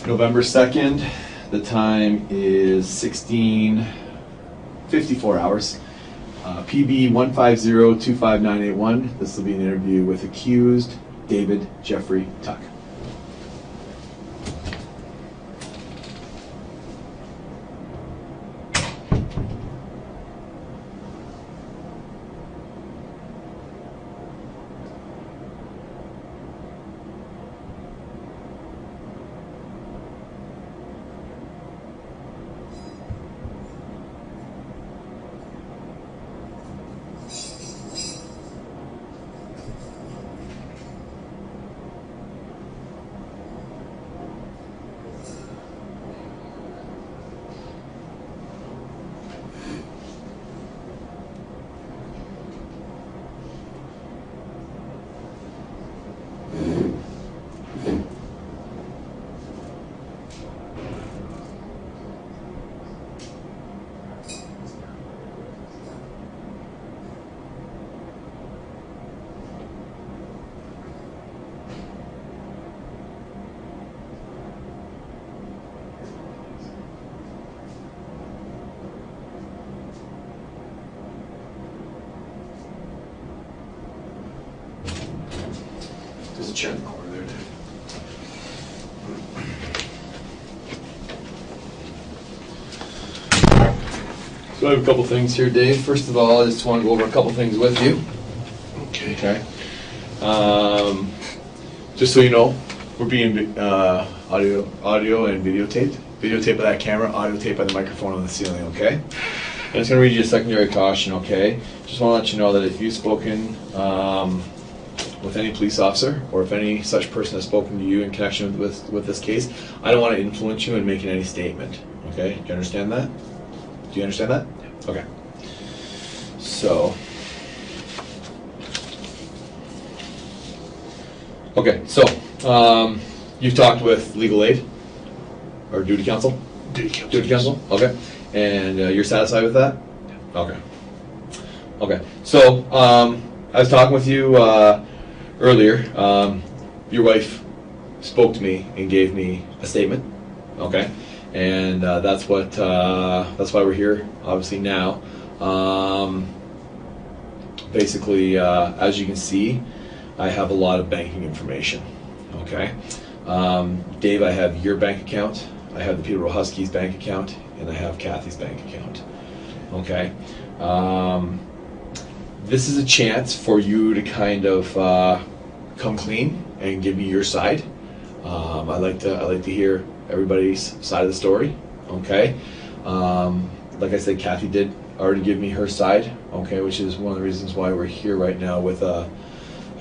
November 2nd, the time is 16:54 hours. PB 150-25981. This will be an interview with accused David Jeffrey Tuck. There's a chair in the corner there, Dave. So I have a couple things here, Dave. First of all, I just want to go over a couple things with you. Okay. Just so you know, we're being audio and videotaped. Videotape by that camera, audio tape by the microphone on the ceiling, okay? I'm just going to read you a secondary caution, okay? Just want to let you know that if you've spoken with any police officer, or if any such person has spoken to you in connection with this case, I don't want to influence you in making any statement, okay? Do you understand that? Do you understand that? Yeah. Okay. So, you've talked with legal aid or duty counsel? Duty counsel. Okay. And you're satisfied with that? Yeah. Okay. Okay. So I was talking with you earlier. Your wife spoke to me and gave me a statement. Okay. And that's why we're here. Obviously now. Basically, as you can see, I have a lot of banking information. Okay. Dave, I have your bank account. I have the Peterborough Huskies bank account, and I have Cathie's bank account. Okay. This is a chance for you to kind of come clean and give me your side. I like to hear everybody's side of the story. Okay. Like I said, Cathie did already give me her side. Okay, which is one of the reasons why we're here right now with a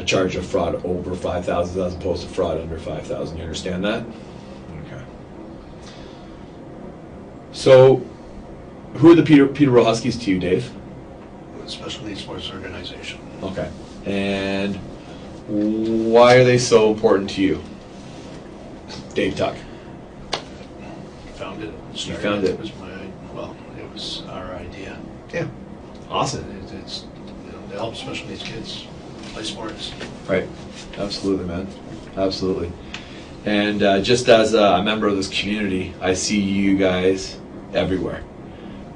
charge of fraud over 5,000 as opposed to fraud under 5,000. You understand that? Okay. So, who are the Peterborough Huskies to you, Dave? Special needs sports organization. Okay. And why are they so important to you? Dave Tuck. Found it. You found it. It was it was our idea. Yeah. Awesome. It's to help special needs kids play sports. Right. Absolutely, man. Absolutely. And just as a member of this community, I see you guys everywhere.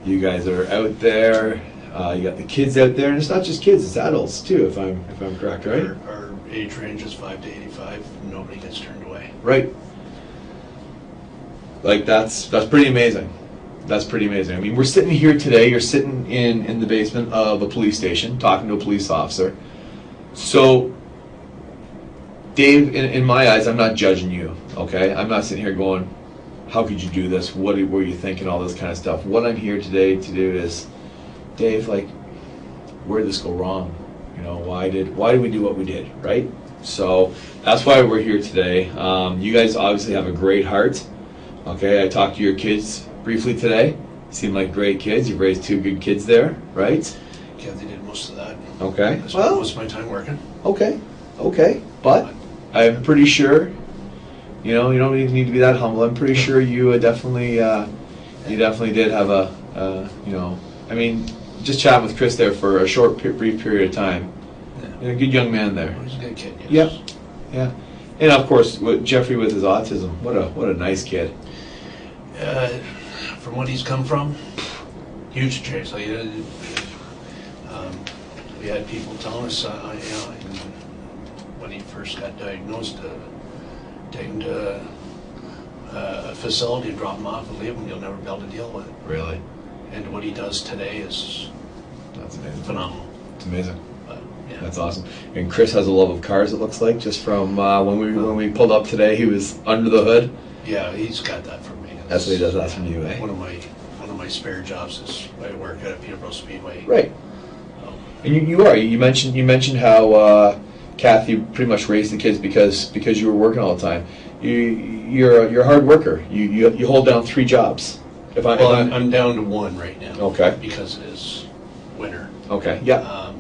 You guys are out there. You got the kids out there, and it's not just kids; it's adults too. If I'm correct, right? Our age range is 5 to 85. Nobody gets turned away. Right. Like that's pretty amazing. That's pretty amazing. I mean, we're sitting here today. You're sitting in the basement of a police station, talking to a police officer. So, Dave, in my eyes, I'm not judging you. Okay, I'm not sitting here going, "How could you do this? What were you thinking?" All this kind of stuff. What I'm here today to do is, Dave, like, where did this go wrong? You know, why did we do what we did, right? So that's why we're here today. You guys obviously have a great heart. Okay, I talked to your kids briefly today. Seem like great kids. You've raised 2 good kids there, right? Yeah, they did most of that. Okay. I spent most of my time working. Okay. But I'm pretty sure, you know, you don't even need to be that humble. I'm pretty sure you definitely did have a, you know, I mean, just chatting with Chris there for a short, brief period of time. Yeah. You're a good young man there. He's a good kid, yes. Yeah. And of course, with Jeffrey with his autism, what a nice kid. From what he's come from, huge change. Like, we had people telling us, when he first got diagnosed, take him to a facility, drop him off, and leave him. You'll never be able to deal with it. Really? And what he does today is That's amazing. phenomenal. It's amazing. But, yeah. That's awesome. And Chris has a love of cars, it looks like, just from when we pulled up today. He was under the hood. Yeah, he's got that from me. That's what he does. That's from you, eh? One of my spare jobs is I work at a Peterborough Speedway. Right. And you mentioned how Cathie pretty much raised the kids because you were working all the time. You're a hard worker. You hold down 3 jobs. I'm down to 1 right now. Okay. Because it is winter. Okay. Yeah.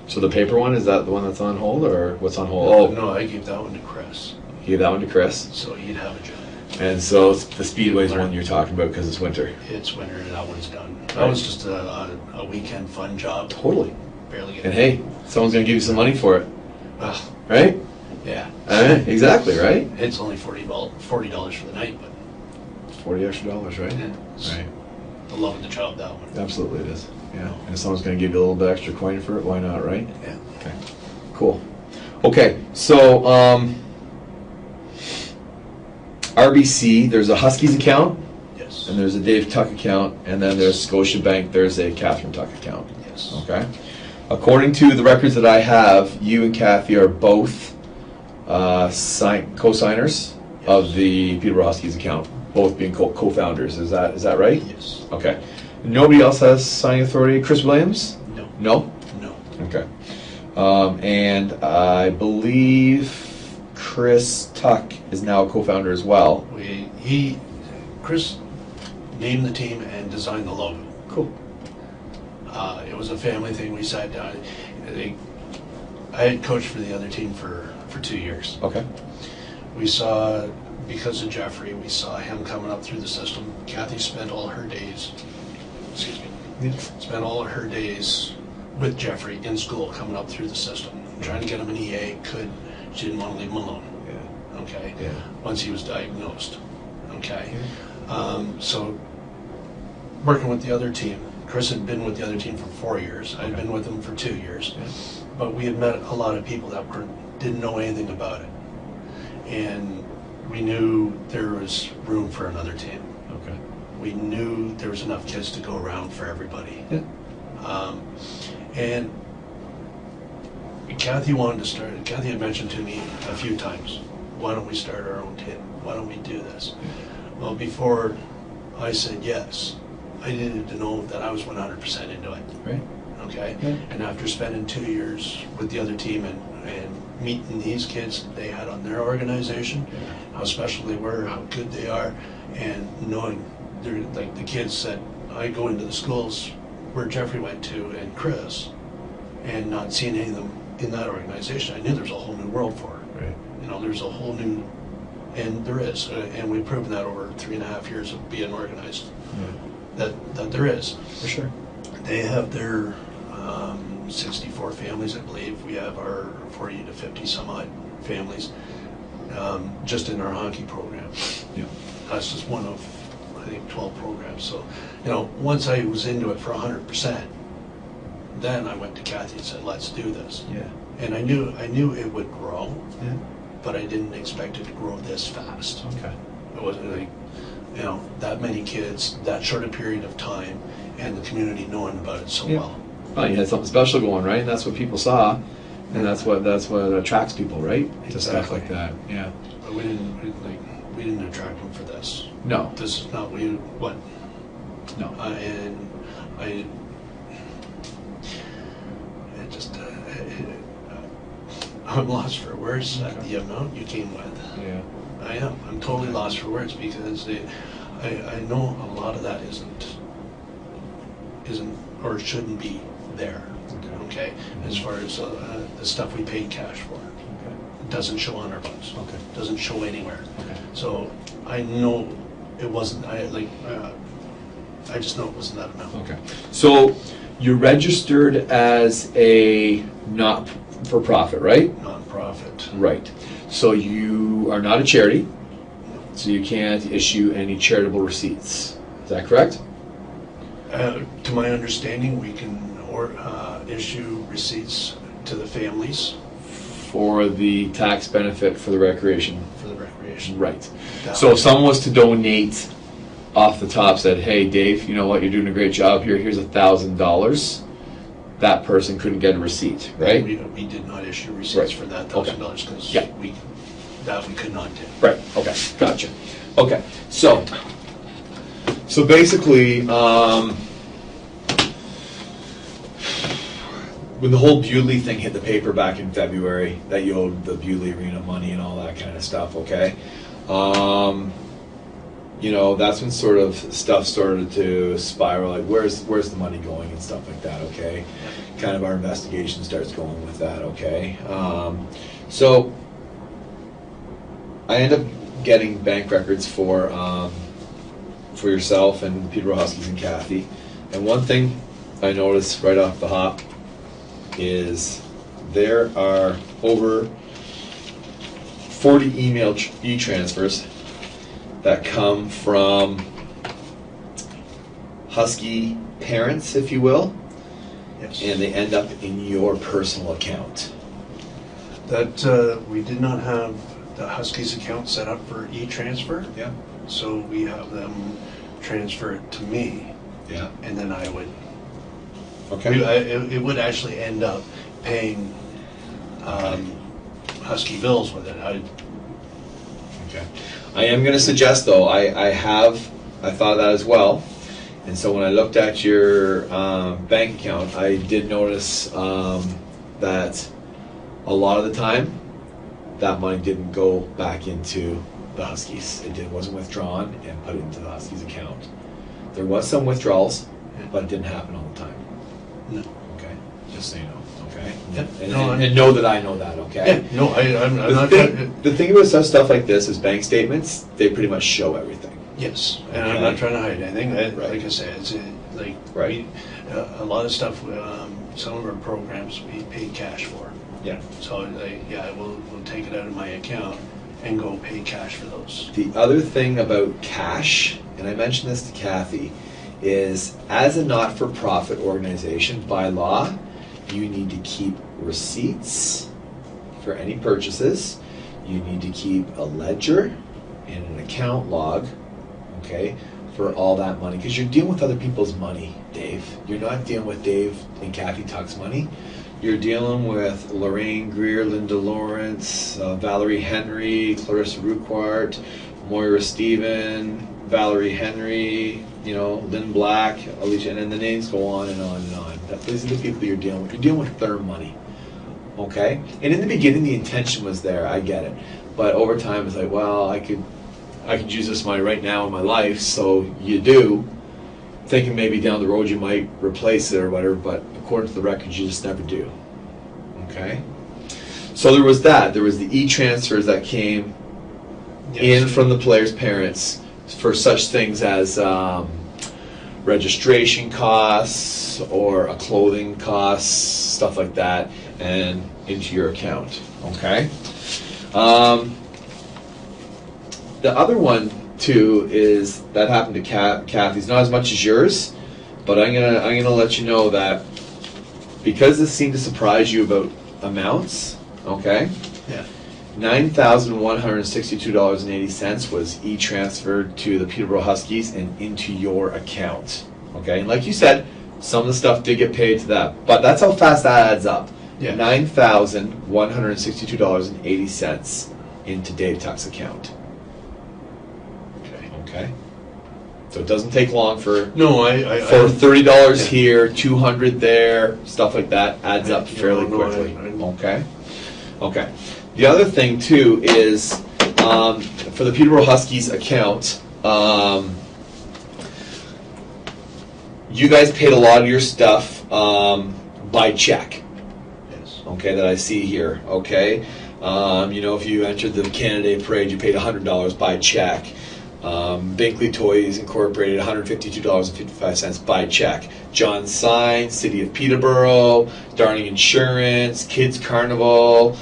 So the paper one, is that the one that's on hold, or what's on hold? No, I gave that one to Chris. You gave that one to Chris. So he'd have a job. And so the Speedway's one you're talking about because it's winter. It's winter and that one's done. That Right. was just a weekend fun job. Totally. Barely getting And hey, someone's gonna give you some money for it, Ugh, right? yeah. Exactly, right? It's only $40 for the night, but $40 extra, right? yeah, it's Right. the love of the job, that one. Absolutely, it is. Yeah. And if someone's gonna give you a little bit extra coin for it, why not, right? Yeah. Okay. Cool. Okay, so RBC, there's a Huskies account, Yes. and there's a Dave Tuck account, and then there's Scotiabank, there's a Catherine Tuck account. Yes. Okay. According to the records that I have, you and Cathie are both co-signers of the Peterborough Huskies account, both being co-founders. Is that right? Yes. Okay. Nobody else has signing authority. Chris Williams? No. No. No. Okay. And I believe Chris Tuck is now a co-founder as well. Chris named the team and designed the logo. Cool. It was a family thing. We sat down. I had coached for the other team for 2 years. Okay. We saw, because of Jeffrey, we saw him coming up through the system. Cathie spent all her days, spent all of her days with Jeffrey in school, coming up through the system, trying to get him an EA. She didn't want to leave him alone. Yeah. Okay. Yeah. Once he was diagnosed. Okay. So working with the other team, Chris had been with the other team for 4 years. I'd been with him for 2 years. Yeah. But we had met a lot of people that didn't know anything about it. And we knew there was room for another team. Okay. We knew there was enough kids to go around for everybody. Yeah. And Cathie wanted to start. Cathie had mentioned to me a few times, why don't we start our own team? Why don't we do this? Well, before I said yes, I needed to know that I was 100% into it. Right. Okay? Yeah. And after spending 2 years with the other team and meeting these kids they had on their organization, how special they were, how good they are, and knowing they're like the kids that I go into the schools where Jeffrey went to and Chris, and not seeing any of them in that organization, I knew there's a whole new world for it. Right. You know, there's a whole new, and there is, and we've proven that over 3.5 years of being organized, Yeah. that there is. For sure. They have their 64 families, I believe. We have our 40 to 50 some odd families just in our hockey program. Yeah. That's just one of, I think, 12 programs. So, you know, once I was into it for 100%, then I went to Cathie and said, let's do this. Yeah. And I knew it would grow, Yeah. but I didn't expect it to grow this fast. Okay. It wasn't like, you know, that many kids, that short a period of time, and the community knowing about it so Yeah. well. Well, you had something special going, right? And that's what people saw, and that's what attracts people, right? To stuff Exactly. like that. Yeah. But we didn't attract them for this. No. This is not what. No. And I just I'm lost for words at the amount you came with. Yeah. I am. I'm totally lost for words because I know a lot of that isn't or shouldn't be there. Okay. As far as the stuff we paid cash for, it doesn't show on our books. Okay. Doesn't show anywhere. Okay. So I know it wasn't. I just know it wasn't that amount. Okay. So you're registered as a not-for-profit, right? Nonprofit. Right. So you are not a charity, so you can't issue any charitable receipts. Is that correct? To my understanding, we can issue receipts to the families For the tax benefit for the recreation. for the recreation. Right. So if someone was to donate off the top, said, hey, Dave, you know what, you're doing a great job here, here's $1,000, that person couldn't get a receipt, right? We did not issue receipts Right. for that Okay. $1,000 because Yeah. we could not do. Right, okay, gotcha. Okay, so basically, when the whole Bewley thing hit the paper back in February, that you owed the Bewley Arena money and all that kind of stuff, okay? You know, that's when sort of stuff started to spiral, like where's the money going and stuff like that, okay? Kind of our investigation starts going with that, okay? So I end up getting bank records for yourself and Peterborough Huskies and Cathie. And one thing I noticed right off the hop is there are over 40 email e-transfers that come from Husky parents, if you will, Yes. and they end up in your personal account. That we did not have the Huskies account set up for e-transfer, Yeah. so we have them transfer it to me, Yeah. and then I would. Okay. It would actually end up paying Husky bills with it. Okay. I am going to suggest, though, I thought of that as well. And so when I looked at your bank account, I did notice that a lot of the time, that money didn't go back into the Huskies. It wasn't withdrawn and put into the Huskies account. There was some withdrawals, but it didn't happen all the time. No. Okay, just so you know. Okay. Yep. And know that I know that. Okay. Yeah, no, I'm not. The thing about stuff like this is bank statements. They pretty much show everything. Yes, and I'm Okay. not trying to hide anything. Right. Like I said, it's like Right. a lot of stuff. Some of our programs we pay cash for. Yeah. So we'll take it out of my account and go pay cash for those. The other thing about cash, and I mentioned this to Cathie, is as a not-for-profit organization, by law, you need to keep receipts for any purchases. You need to keep a ledger and an account log, okay, for all that money. Because you're dealing with other people's money, Dave. You're not dealing with Dave and Cathie Tuck's money. You're dealing with Lorraine Greer, Linda Lawrence, Valerie Henry, Clarissa Ruquart, Moira Stephen, Valerie Henry, Lynn Black, Alicia, and then the names go on and on and on. These are the people you're dealing with. You're dealing with their money, okay? And in the beginning, the intention was there. I get it, but over time, it's like, well, I could use this money right now in my life. So you do, thinking maybe down the road you might replace it or whatever. But according to the records, you just never do. Okay. So there was that. There was the e-transfers that came in from the players' parents for such things as registration costs or a clothing costs, stuff like that, and into your account. Okay. The other one too is that happened to Cathie's, not as much as yours, but I'm gonna let you know that because this seemed to surprise you about amounts. Okay. Yeah. $9,162.80 was e-transferred to the Peterborough Huskies and into your account. Okay, and like you said, some of the stuff did get paid to that, but that's how fast that adds up. Yeah. $9,162.80 into Dave Tuck's account. Okay. Okay, so it doesn't take long for No, $30 here, $200 there, stuff like that adds up fairly quickly. Okay. Okay. The other thing too is for the Peterborough Huskies account, you guys paid a lot of your stuff by check. Yes. Okay, that I see here. Okay, if you entered the Canada Day Parade, you paid $100 by check. Binkley Toys Incorporated, $152.55 by check. John Sign, City of Peterborough, Darning Insurance, Kids Carnival,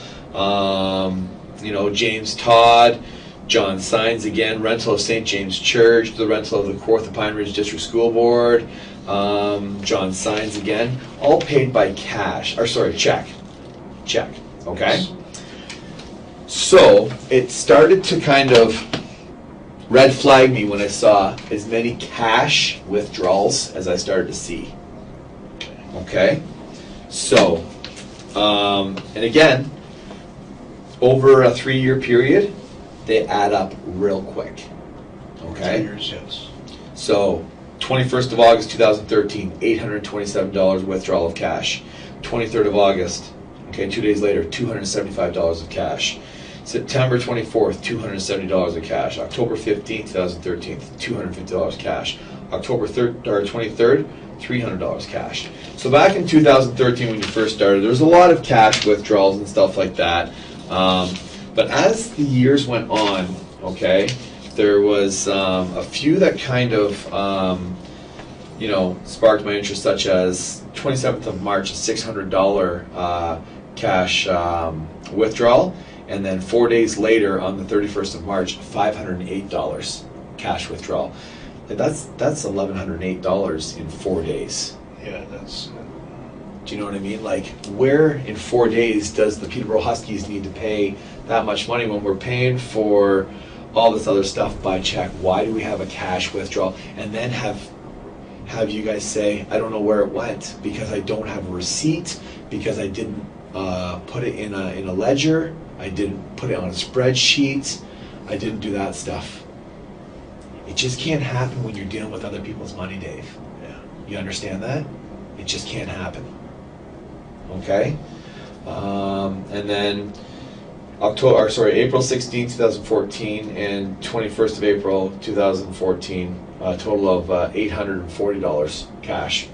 James Todd, John Signs again, rental of St. James Church, the rental of the Kawartha Pine Ridge District School Board, John Signs again, all paid by cash, or sorry, check, okay? So it started to kind of red flag me when I saw as many cash withdrawals as I started to see, okay? So, and again, over a 3-year period, they add up real quick, okay? 3 years, yes. So, 21st of August 2013, $827 withdrawal of cash. 23rd of August, okay, 2 days later, $275 of cash. September 24th, $270 of cash. October 15th, 2013, $250 cash. October 23rd, $300 cash. So back in 2013 when you first started, there was a lot of cash withdrawals and stuff like that. But as the years went on, okay, there was a few that kind of, sparked my interest, such as 27th of March, a $600 cash withdrawal, and then 4 days later, on the 31st of March, $508 cash withdrawal. That's $1,108 in 4 days. Yeah, that's... Do you know what I mean? Like, where in 4 days does the Peterborough Huskies need to pay that much money when we're paying for all this other stuff by check? Why do we have a cash withdrawal? And then have you guys say, I don't know where it went because I don't have a receipt, because I didn't put it in a ledger, I didn't put it on a spreadsheet, I didn't do that stuff. It just can't happen when you're dealing with other people's money, Dave. Yeah. You understand that? It just can't happen. Okay? And then April 16, 2014 and 21st of April 2014, a total of $840 cash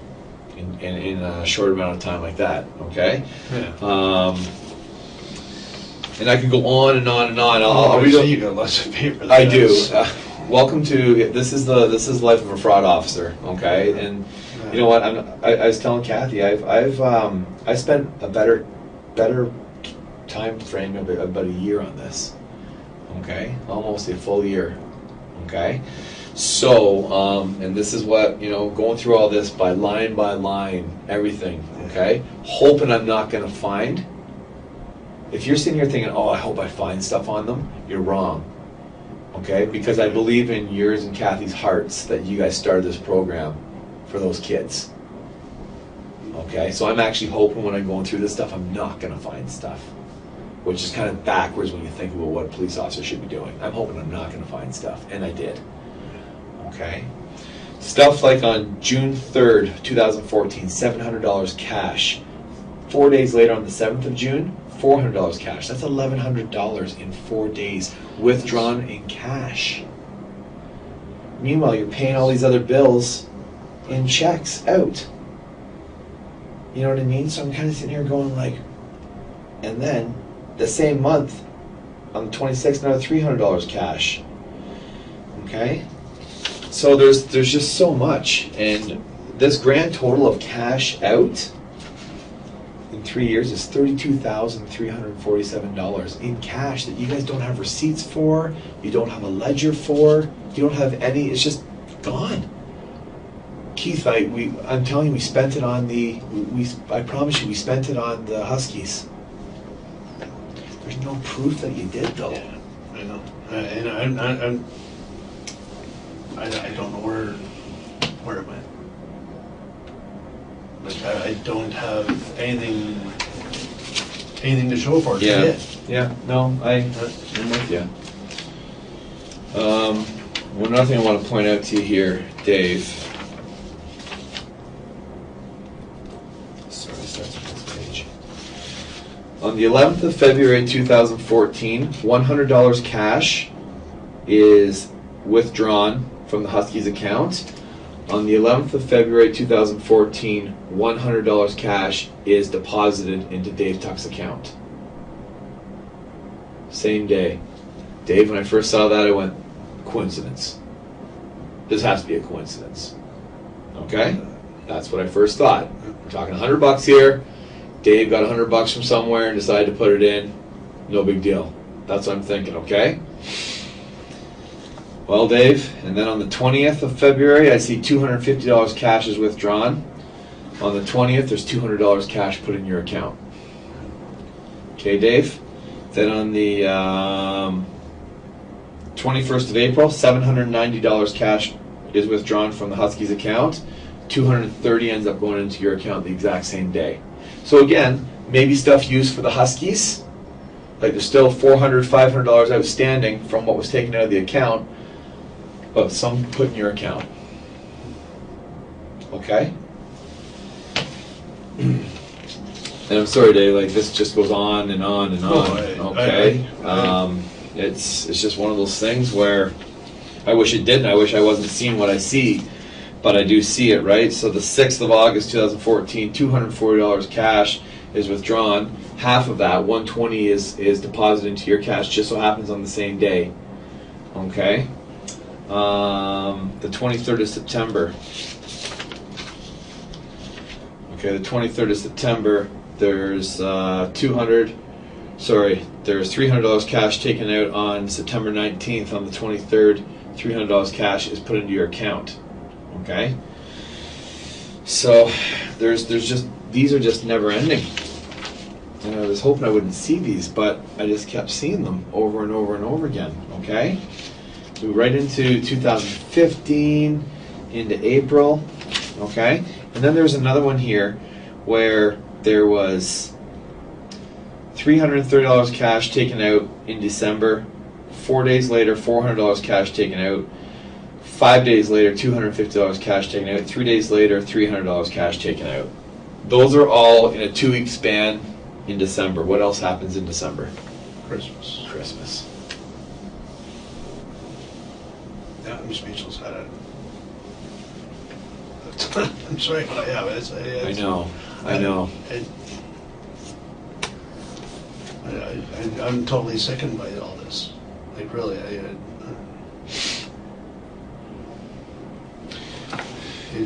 in a short amount of time like that. Okay? Yeah. And I could go on and on and on. I'll read it. You got lots of paper. I do. Welcome to this is the life of a fraud officer. Okay, and you know what? I was telling Cathie, I spent a better time frame of about a year on this. Okay, almost a full year. Okay, so and this is what going through all this by line, everything. Okay, hoping I'm not going to find. If you're sitting here thinking, oh, I hope I find stuff on them, you're wrong. Okay, because I believe in yours and Cathie's hearts that you guys started this program for those kids. Okay, so I'm actually hoping when I'm going through this stuff, I'm not going to find stuff, which is kind of backwards when you think about what a police officer should be doing. I'm hoping I'm not going to find stuff, and I did. Okay, stuff like on June 3rd, 2014, $700 cash. 4 days later, on the 7th of June, $400 cash. That's $1,100 in 4 days withdrawn in cash. Meanwhile, you're paying all these other bills in checks out. You know what I mean? So I'm kind of sitting here going like, and then the same month, on the 26th, another $300 cash. Okay? So there's just so much, and this grand total of cash out in 3 years is $32,347 in cash that you guys don't have receipts for, you don't have a ledger for, you don't have any. It's just gone. Keith, I'm telling you, we spent it on I promise you, we spent it on the Huskies. There's no proof that you did, though. Yeah, I know. I don't know where it went. Like I don't have anything to show for it. Yeah. Yeah. No, I'm with you. One other thing I want to point out to you here, Dave. Sorry, starts on this page. On the 11th of February 2014, $100 cash is withdrawn from the Huskies account. On the 11th of February 2014, $100 cash is deposited into Dave Tuck's account. Same day. Dave, when I first saw that, I went, coincidence. This has to be a coincidence. Okay? That's what I first thought. We're talking $100 here. Dave got $100 from somewhere and decided to put it in. No big deal. That's what I'm thinking, okay? Well, Dave, and then on the 20th of February, I see $250 cash is withdrawn. On the 20th, there's $200 cash put in your account. Okay, Dave? Then on the 21st of April, $790 cash is withdrawn from the Huskies account. $230 ends up going into your account the exact same day. So again, maybe stuff used for the Huskies, like there's still $400, $500 outstanding from what was taken out of the account, but some put in your account. Okay? And I'm sorry, Dave, like this just goes on and on and on. Okay? It's just one of those things where I wish it didn't. I wish I wasn't seeing what I see, but I do see it, right? So the 6th of August, 2014, $240 cash is withdrawn. Half of that, $120, is deposited into your cash. Just so happens on the same day. Okay. The 23rd of September. Okay, the 23rd of September. There's there's $300 cash taken out on September 19th. On the 23rd, $300 cash is put into your account. Okay. So there's just, these are just never ending. And I was hoping I wouldn't see these, but I just kept seeing them over and over and over again. Okay. Move right into 2015, into April. Okay. And then there's another one here where there was $330 cash taken out in December. 4 days later, $400 cash taken out. 5 days later, $250 cash taken out. 3 days later, $300 cash taken out. Those are all in a 2-week span in December. What else happens in December? Christmas. Christmas. Yeah, I'm speechless at it. I'm sorry, but I know. I'm totally sickened by all this. Like, really,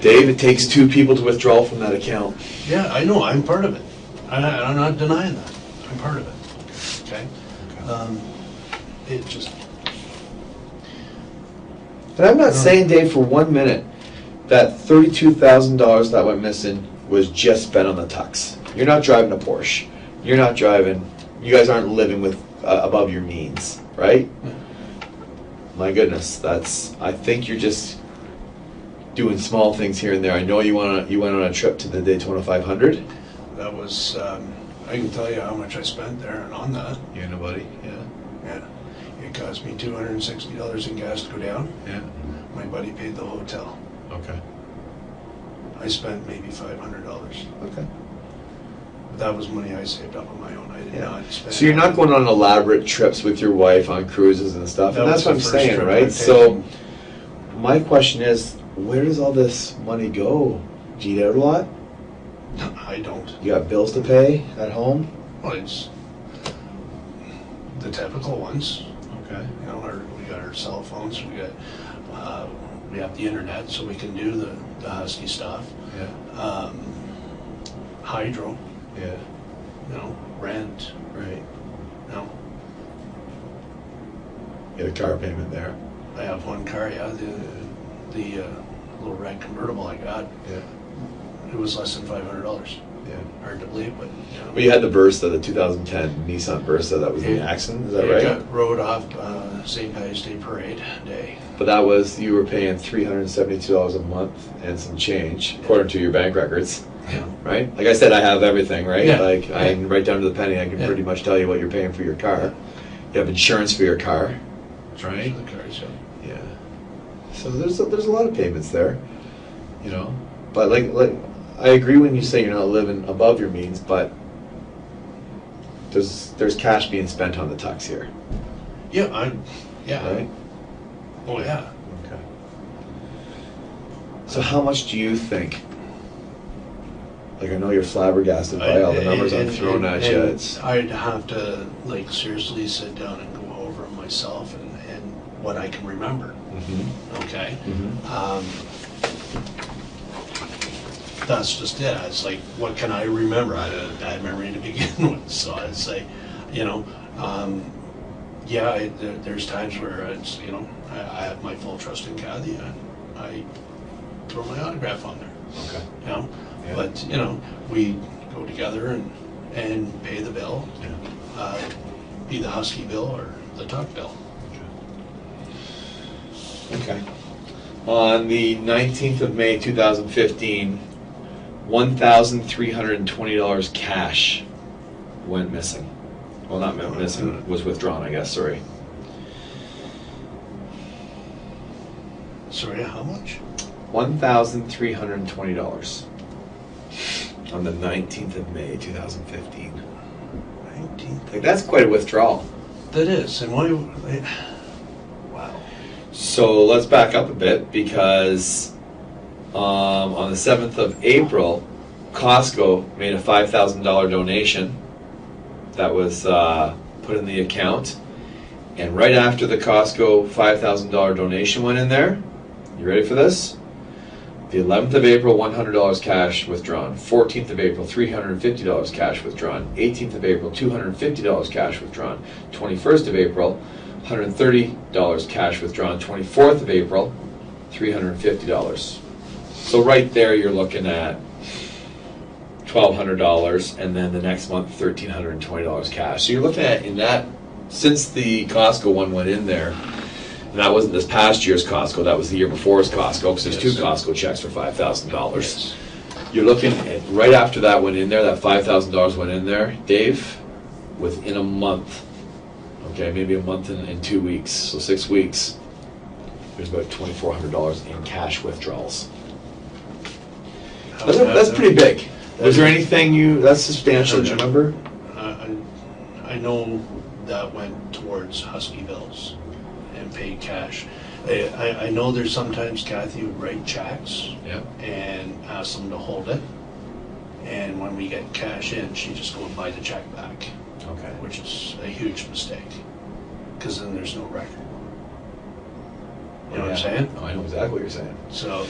Dave, it takes 2 people to withdraw from that account. Yeah, I know. I'm part of it. I'm not denying that. I'm part of it. Okay? It just... And I'm not saying, Dave, for 1 minute that $32,000 that went missing was just spent on the Tucks. You're not driving a Porsche. You're not driving... You guys aren't living with above your means, right? Yeah. My goodness, I think you're just doing small things here and there. I know you went on a trip to the Daytona 500. That was, I can tell you how much I spent there and on that. You and a buddy, yeah. Yeah. It cost me $260 in gas to go down. Yeah. My buddy paid the hotel. Okay. I spent maybe $500. Okay. But that was money I saved up on my own. I did not spend. So you're not going on elaborate trips with your wife on cruises and stuff, and that's what I'm saying, right? So my question is, where does all this money go? Do you eat out a lot? I don't. You got bills to pay at home? Well, it's the typical ones. Okay. You know, we got our cell phones. We have the internet, so we can do the Husky stuff. Yeah. Hydro. Yeah. You know, rent. Right. You know. You had a car payment there. I have one car. Yeah. The little red convertible I got. Yeah. It was less than $500. Yeah. Hard to believe, but you know. Well, you had the Versa, the 2010 Nissan Versa that was in the accident. Is that right? Got rode off St. Patty's Day Parade day. But that was, you were paying $372 a month and some change, according to your bank records. Yeah. Right? Like I said, I have everything, right? Yeah. Like, I can, right down to the penny, I can pretty much tell you what you're paying for your car. You have insurance for your car, right? For the cars, yeah. Yeah. So there's a lot of payments there, you know? But like I agree when you say you're not living above your means, but there's cash being spent on the Tucks here. Yeah, yeah. Right? Oh, yeah. Okay. So how much do you think? Like, I know you're flabbergasted by all the numbers I'm throwing at you. I'd have to, like, seriously sit down and go over them myself and what I can remember. Mm-hmm. Okay? Mm-hmm. That's just it. It's like, what can I remember? I had a bad memory to begin with. So I'd say, you know, Yeah, there's times where it's, you know, I have my full trust in Cathie, and I throw my autograph on there. Okay. You know, Yeah. but you know, we go together and pay the bill, Yeah. be the Husky bill or the Tuck bill. Okay. On the 19th of May 2015, $1,320 cash went missing. Well, not went missing, was withdrawn, I guess, sorry. Sorry, how much? $1,320 on the 19th of May 2015. 19th. Like, that's quite a withdrawal. That is, and why? Wow. So let's back up a bit, because on the 7th of April, Costco made a $5,000 donation that was put in the account. And right after the Costco $5,000 donation went in there, you ready for this? The 11th of April, $100 cash withdrawn. 14th of April, $350 cash withdrawn. 18th of April, $250 cash withdrawn. 21st of April, $130 cash withdrawn. 24th of April, $350. So right there you're looking at $1,200, and then the next month $1,320 cash. So you're looking at, in that, since the Costco one went in there, and that wasn't this past year's Costco, that was the year before's Costco, because there's Yes. two Costco checks for $5,000. Yes. You're looking at, right after that went in there, that $5,000 went in there, Dave, within a month, okay, maybe a month and 2 weeks, so 6 weeks, there's about $2,400 in cash withdrawals. That's pretty big. Was there anything that's substantial, do you remember? I know that went towards Husky bills and paid cash. I know there's sometimes Cathie would write checks Yeah. and ask them to hold it. And when we get cash in, she just go and buy the check back, Okay. which is a huge mistake, because then there's no record. You know what I'm saying? Oh, I know exactly what you're saying. So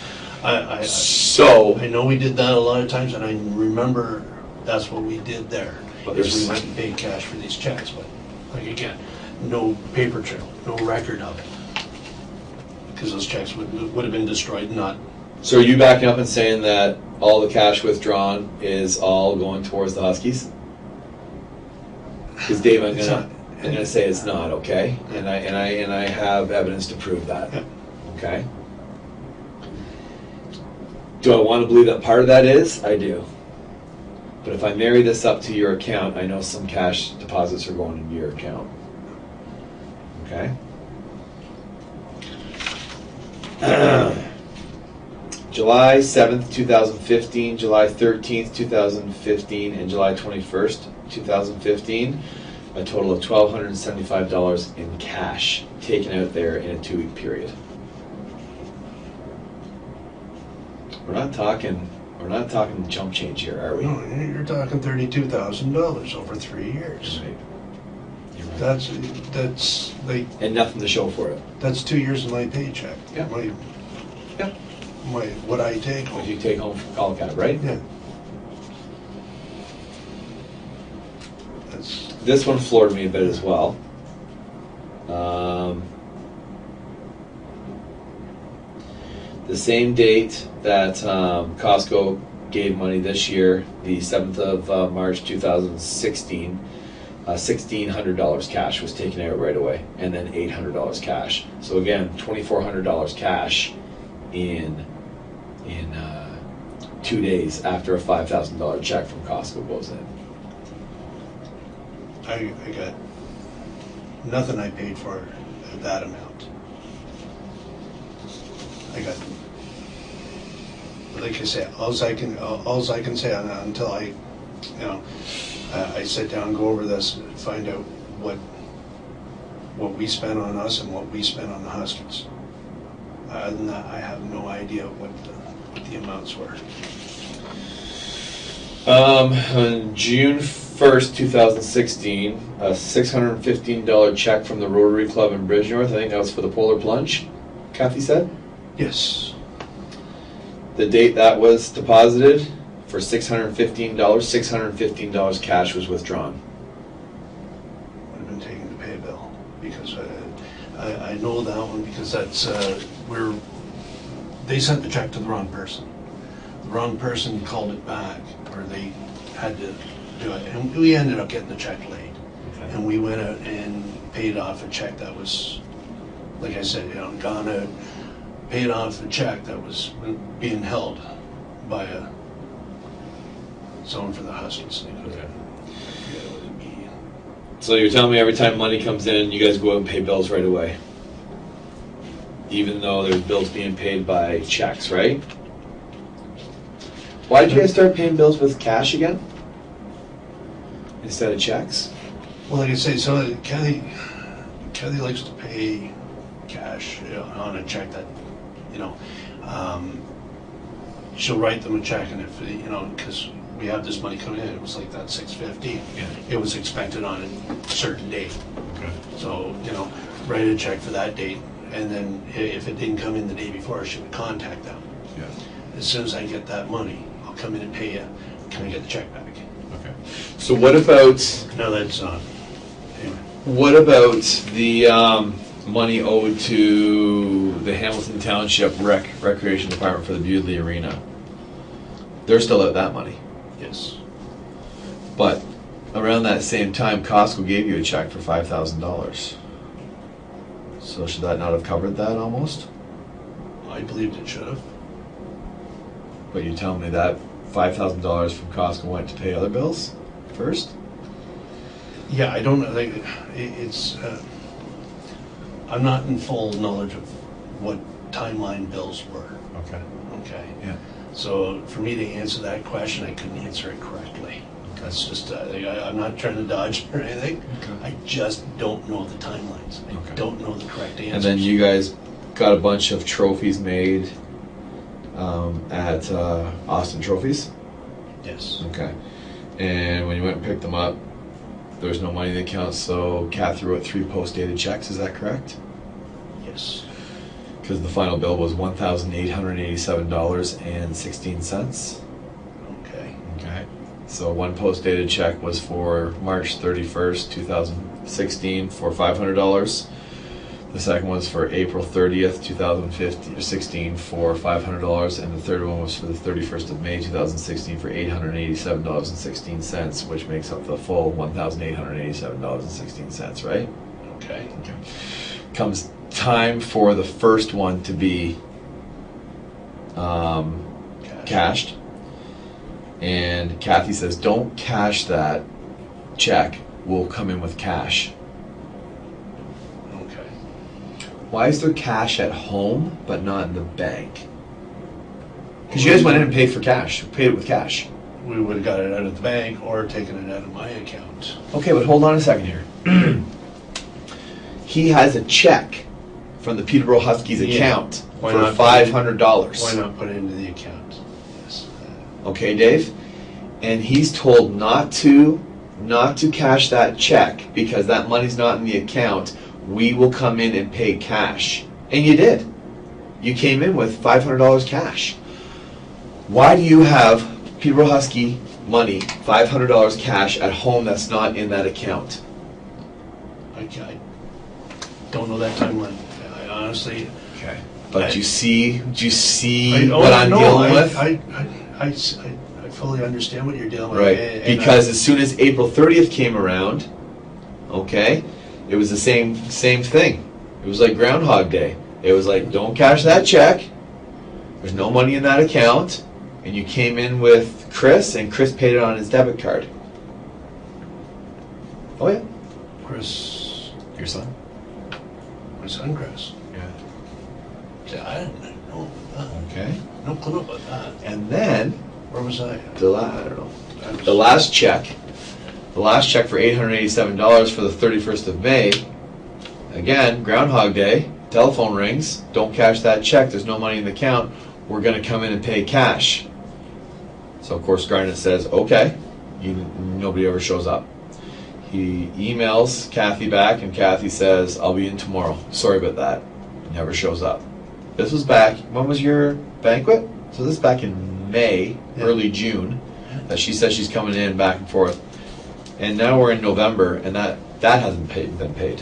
So, I know we did that a lot of times, and I remember that's what we did there. But Is there's- we went and paid cash for these checks, but like again, no paper trail, no record of it, because those checks would have been destroyed. Not so are you backing up and saying that all the cash withdrawn is all going towards the Huskies? Because Dave, I'm It's gonna say it's not, okay? And I have evidence to prove that. Yeah. Okay. Do I want to believe that part of that is? I do. But if I marry this up to your account, I know some cash deposits are going into your account. Okay? July 7th, 2015, July 13th, 2015, and July 21st, 2015, a total of $1,275 in cash taken out there in a 2-week period. We're not talking chump change here, are we? no, you're talking $32,000 over 3 years. Right. You're right. That's like And nothing to show for it. that's 2 years of my paycheck. Yeah. Yeah. My what I take What home. you take home from Colcat, right? Yeah. That's This one floored me a bit as well. The same date that Costco gave money this year, the 7th of March 2016, $1,600 cash was taken out right away, and then $800 cash. So again, $2,400 cash in 2 days after a $5,000 check from Costco goes in. I got nothing I paid for that amount. I got, like I say, alls I can say on that until I sit down, go over this, and find out what we spent on us and what we spent on the Huskies. Other than that, I have no idea what the amounts were. On June 1st, 2016, a $615 check from the Rotary Club in Bridgenorth. I think that was for the Polar Plunge, Cathie said. Yes. The date that was deposited for $615 cash was withdrawn. Would have been taken to pay a bill. I know that one because that's, they sent the check to the wrong person. The wrong person called it back, or they had to do it, and we ended up getting the check late. Okay. And we went out and paid off a check that was, like I said, gone out, paid off a check that was being held by someone for the Huskies. Okay. Yeah, it would be. So you're telling me every time money comes in, you guys go out and pay bills right away? Even though there's bills being paid by checks, right? Why did you guys start paying bills with cash again? Instead of checks? Well, like I say, so Cathie likes to pay cash on a check that, she'll write them a check, and if, because we have this money coming in, it was like that $650. Yeah. It was expected on a certain date. Okay. So, write a check for that date, and then if it didn't come in the day before, she would contact them. Yeah. As soon as I get that money, I'll come in and pay you. Can I get the check back? Okay. So what about No, that's not. Anyway. what about the money owed to the Hamilton Township Recreation Department for the Bewdley Arena? They're still out that money. Yes. But around that same time, Costco gave you a check for $5,000. So should that not have covered that almost? I believed it should have. But you tell me that $5,000 from Costco went to pay other bills first? Yeah, I don't know. Like, it's. I'm not in full knowledge of what timeline bills were. Okay. Okay. Yeah. So for me to answer that question, I couldn't answer it correctly. That's just. I'm not trying to dodge or anything. Okay. I just don't know the timelines. I Okay. don't know the correct answers. And then you guys got a bunch of trophies made at Austin Trophies? Yes. Okay. And when you went and picked them up, there was no money in the account, so Cathie wrote 3 post-dated checks, is that correct? Yes. Because the final bill was $1,887.16. Okay. Okay. So one post-dated check was for March 31st, 2016 for $500. The second was for April 30th, 2016 for $500, and the third one was for the 31st of May, 2016 for $887.16, which makes up the full $1,887.16, right? Okay. Okay. Comes time for the first one to be cashed, and Cathie says, don't cash that check, we'll come in with cash. Okay. Why is there cash at home but not in the bank? Because you guys went in and paid for cash, paid it with cash. We would have got it out of the bank or taken it out of my account. Okay, but hold on a second here. He has a check from the Peterborough Huskies Yeah. account Why for not $500. Why not put it into the account? Yes. Okay, Dave? And he's told not to cash that check because that money's not in the account. We will come in and pay cash. And you did. You came in with $500 cash. Why do you have Peterborough Husky money, $500 cash at home that's not in that account? I don't know that timeline. I honestly. Okay. But do you see what I'm no, dealing with? I fully understand what you're dealing with. Right. And Because as soon as April 30th came around, okay, it was the same thing. It was like Groundhog Day. It was like, don't cash that check. There's no money in that account. And you came in with Chris, and Chris paid it on his debit card. Oh yeah. Chris, Your son? my son Chris. Yeah. See, I didn't know about that. Okay. No clue about that. And then Where was I? I don't know. The last check for $887 for the 31st of May. Again, Groundhog Day. Telephone rings. Don't cash that check. There's no money in the account. We're going to come in and pay cash. So of course Garnet says, okay. Nobody ever shows up. He emails Cathie back, and Cathie says, I'll be in tomorrow. Sorry about that. Never shows up. This was back, when was your banquet? So this is back in May, Yeah. early June, that she says she's coming in back and forth. And now we're in November, and that hasn't been paid.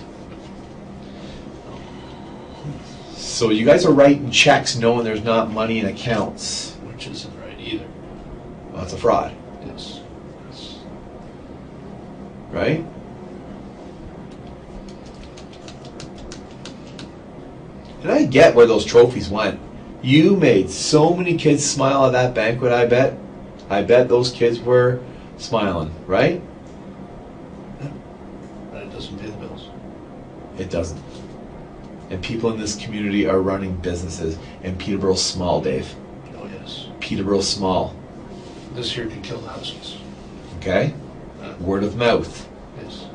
So you guys are writing checks knowing there's not money in accounts. Which isn't right either. Well, that's a fraud, Yes. right? And I get where those trophies went. You made so many kids smile at that banquet, I bet. I bet those kids were smiling, right? But it doesn't pay the bills. It doesn't. And people in this community are running businesses. And Peterborough's small, Dave. Oh, yes. Peterborough's small. This year could kill the Huskies. Okay? Word of mouth. Yes.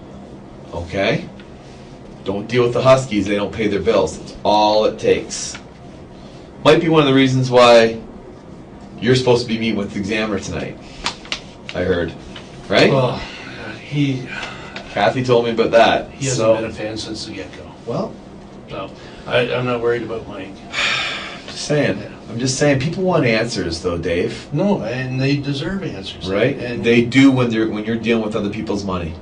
Okay? Don't deal with the Huskies. They don't pay their bills. That's all it takes. Might be one of the reasons why you're supposed to be meeting with the examiner tonight. I heard. Right? Well, Cathie told me about that. He hasn't been a fan since the get-go. Well, So I'm not worried about Mike. just saying. I'm just saying. People want answers, though, Dave. No, and they deserve answers. Right? And They do when you're dealing with other people's money.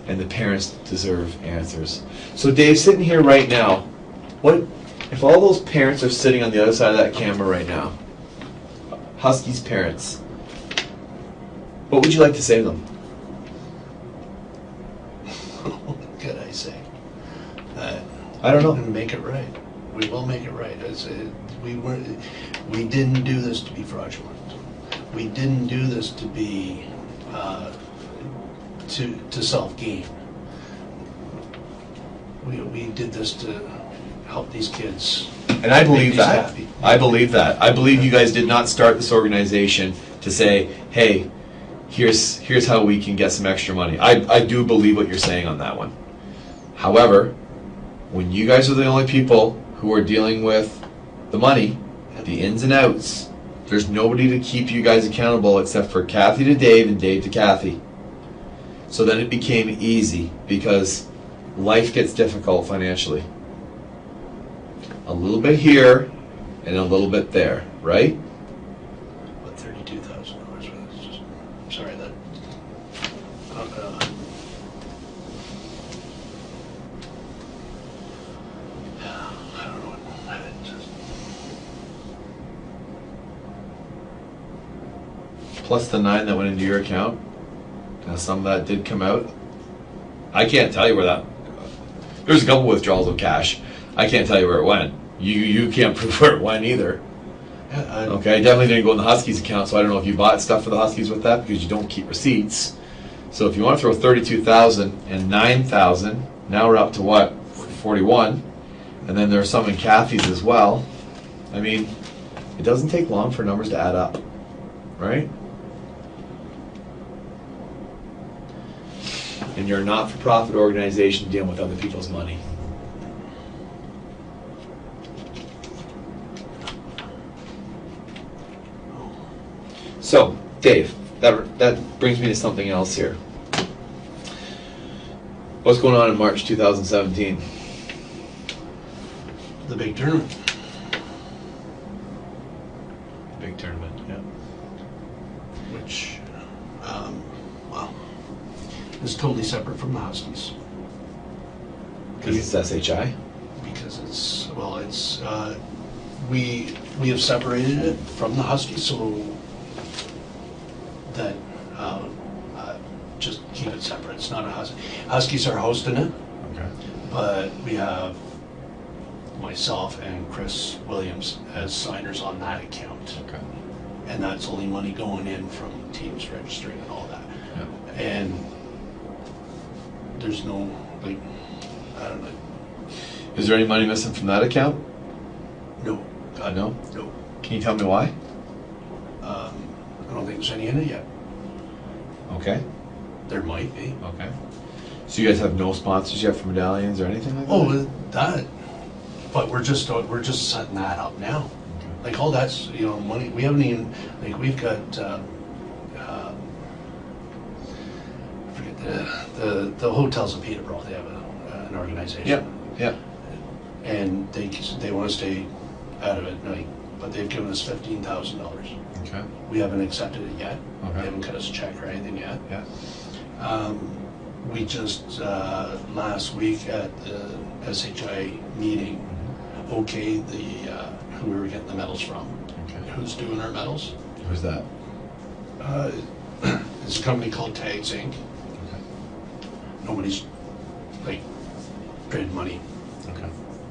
And the parents deserve answers. So, Dave, sitting here right now, what if all those parents are sitting on the other side of that camera right now? Huskies parents. What would you like to say to them? what could I say? I don't know. Make it right. We will make it right. We didn't do this to be fraudulent. We didn't do this to be to self-gain. We did this to help these kids. And I believe make these that. happy. I believe that. I believe you guys did not start this organization to say, hey, here's how we can get some extra money. I do believe what you're saying on that one. However, when you guys are the only people who are dealing with the money, the ins and outs, there's nobody to keep you guys accountable except for Cathie to Dave and Dave to Cathie. So then it became easy because life gets difficult financially. A little bit here and a little bit there, right? What, $32,000 for this? Sorry, that. I don't know what. Plus the 9 that went into your account. Now some of that did come out. I can't tell you where that. There's a couple withdrawals of cash. I can't tell you where it went. You can't prove where it went either. Okay, definitely didn't go in the Huskies account, so I don't know if you bought stuff for the Huskies with that because you don't keep receipts. So if you want to throw 32,000 and 9,000, now we're up to what? 41. And then there's some in Cathie's as well. I mean, it doesn't take long for numbers to add up, right? And you're a not-for-profit organization dealing with other people's money. So, Dave, that brings me to something else here. What's going on in March 2017? The big tournament. Big tournament, yeah. Which, well, is totally separate from the Huskies. Because it's SHI? Because it's, well, it's, we have separated it from the Huskies so that, just keep it separate. It's not a Husky. Huskies are hosting it, Okay. but we have myself and Chris Williams as signers on that account. Okay. And that's only money going in from teams registering and all that. Yeah. And there's no, like, I don't know. Is there any money missing from that account? No. No? No. Can you tell me why? I don't think there's any in it yet. Okay. There might be. Okay. So you guys have no sponsors yet for medallions or anything like that? Oh, that. But we're just setting that up now. Okay. Like all that's, you know, money. We haven't even, like, we've got I forget the hotels in Peterborough. They have an organization. Yep. Yeah. And they want to stay out of it, like, but they've given us $15,000. Okay. We haven't accepted it yet. Okay. They haven't cut us a check or anything yet. Yeah. We just last week at the SHI meeting okay who we were getting the medals from. Okay. Who's doing our medals? Who's that? It's a company called Tags Inc. Okay. Nobody's like paid money. Okay.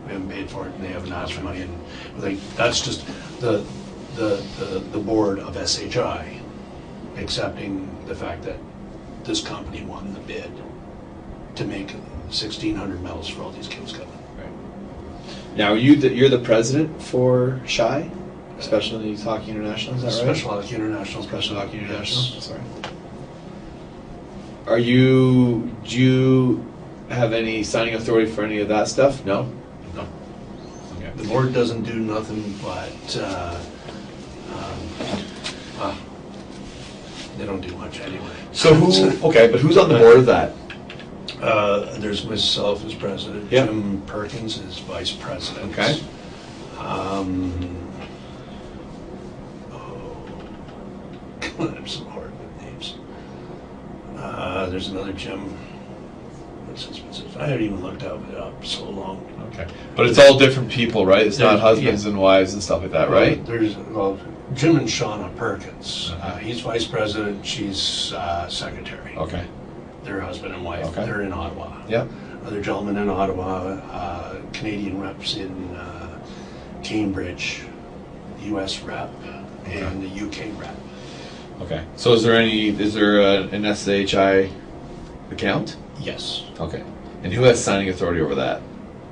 We haven't paid for it, and they haven't asked for money, and like that's just the board of SHI accepting the fact that this company won the bid to make 1,600 medals for all these kids coming. Right. Now, you're the president for SHI, Special Needs Hockey International. Is that right? Special Hockey International. Special Hockey International. Yes. Sorry. Do you have any signing authority for any of that stuff? No? No. Okay. The board doesn't do nothing but, they don't do much anyway. So okay, but who's on the board of that? There's myself as president, Yep. Jim Perkins is vice president. Okay. I'm so hard with names. There's another Jim. What's his position? I haven't even looked it up so long. Okay. But it's all different people, right? It's not There's- husbands and wives and stuff like that, right? There's Jim and Shauna Perkins. Okay. He's vice president. She's secretary. Okay. They're husband and wife. Okay. They're in Ottawa. Yep. Other gentlemen in Ottawa, Canadian reps in Cambridge, U.S. rep, and the UK rep. Okay. So is there an SHI account? Yes. Okay. And who has signing authority over that?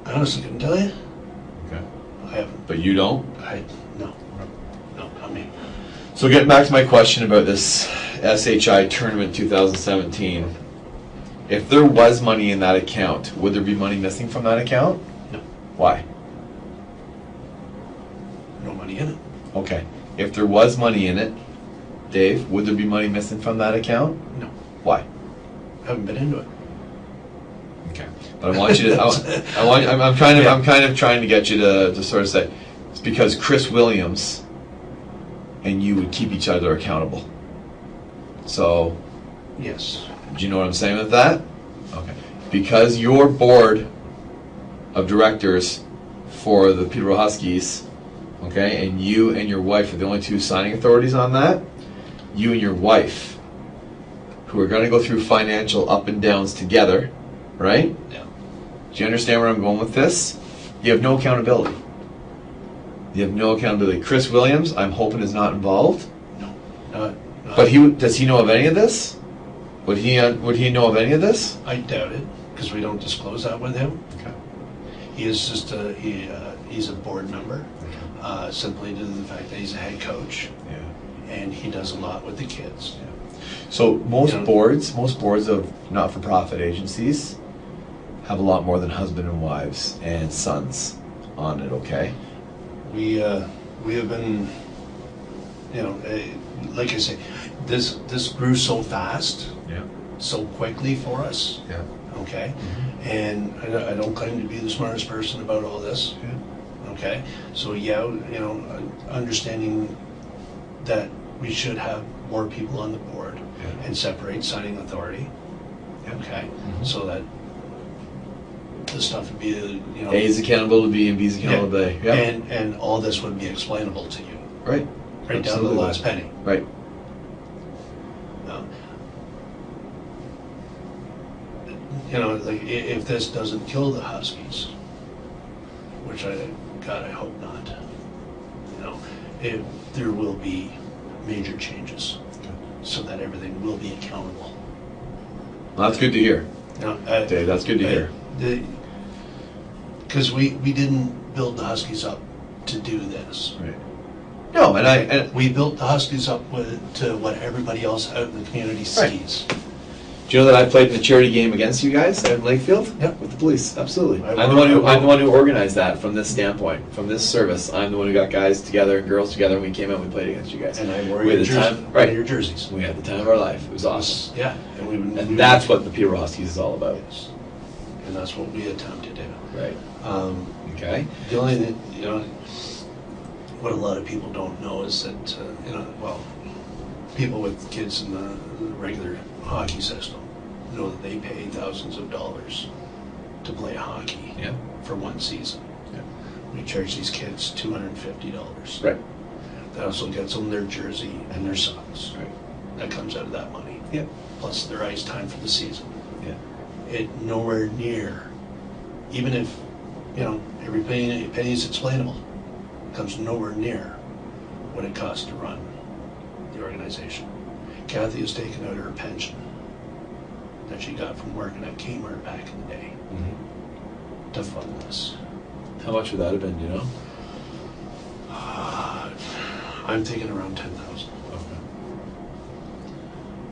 I honestly couldn't tell you. Okay. I haven't. But you don't? No, not me. So getting back to my question about this SHI tournament 2017, if there was money in that account, would there be money missing from that account? No. Why? No money in it. Okay. If there was money in it, Dave, would there be money missing from that account? No. Why? Haven't been into it. Okay. But I want you to. I'm kind of trying to get you to sort of say it's because Chris Williams and you would keep each other accountable. So, Yes. do you know what I'm saying with that? Okay. Because your board of directors for the Peterborough Huskies, okay, and you and your wife are the only two signing authorities on that, you and your wife, who are going to go through financial up and downs together, right? Yeah. Do you understand where I'm going with this? You have no accountability. You have no accountability. Chris Williams, I'm hoping, is not involved. No. Not But does he know of any of this? Would he know of any of this? I doubt it, because we don't disclose that with him. Okay. He is just he's a board member, simply due to the fact that he's a head coach, Yeah. and he does a lot with the kids. So most You know- boards of not-for-profit agencies have a lot more than husband and wives and sons on it. Okay. We have been, like I say, this grew so fast, Yeah. so quickly for us. Yeah. Okay, and I don't claim to be the smartest person about all this. Yeah. Okay, so understanding that we should have more people on the board Yeah. and separate signing authority. Yeah. Okay, Mhm. so that the stuff would be, A is accountable to B and B is accountable to A. Yeah. and all this would be explainable to you, Right. right down to the Absolutely. last penny. Right. Like if this doesn't kill the Huskies, which I hope not. There will be major changes, so that everything will be accountable. Well, that's good to hear, Now, Dave. That's good to hear. Because we didn't build the Huskies up to do this. Right. No, and We built the Huskies up to what everybody else out in the community sees. do you know that I played in the charity game against you guys at Lakefield? Yep. With the police. Absolutely. I I'm the one who organized that from this standpoint, from this service. I'm the one who got guys together and girls together, and we came out and we played against you guys. And I wore We had your, the time, right. your jerseys. We had the time of our life. It was awesome. Yeah, And that's what the Peterborough Huskies is all about. Yes. And that's what we attempt to do. Right. Okay. The only thing, what a lot of people don't know is that, people with kids in the regular hockey system know that they pay thousands of dollars to play hockey Yeah. for one season. Yeah. we charge these kids $250. Right. That also gets them their jersey and their socks. Right. That comes out of that money. Yep. Plus their ice time for the season. Yeah. It nowhere near, even if, you know, every penny is explainable, comes nowhere near what it costs to run the organization. Cathie has taken out her pension that she got from working at Kmart back in the day to fund this. How much would that have been, do you know? I'm thinking around 10,000. Okay.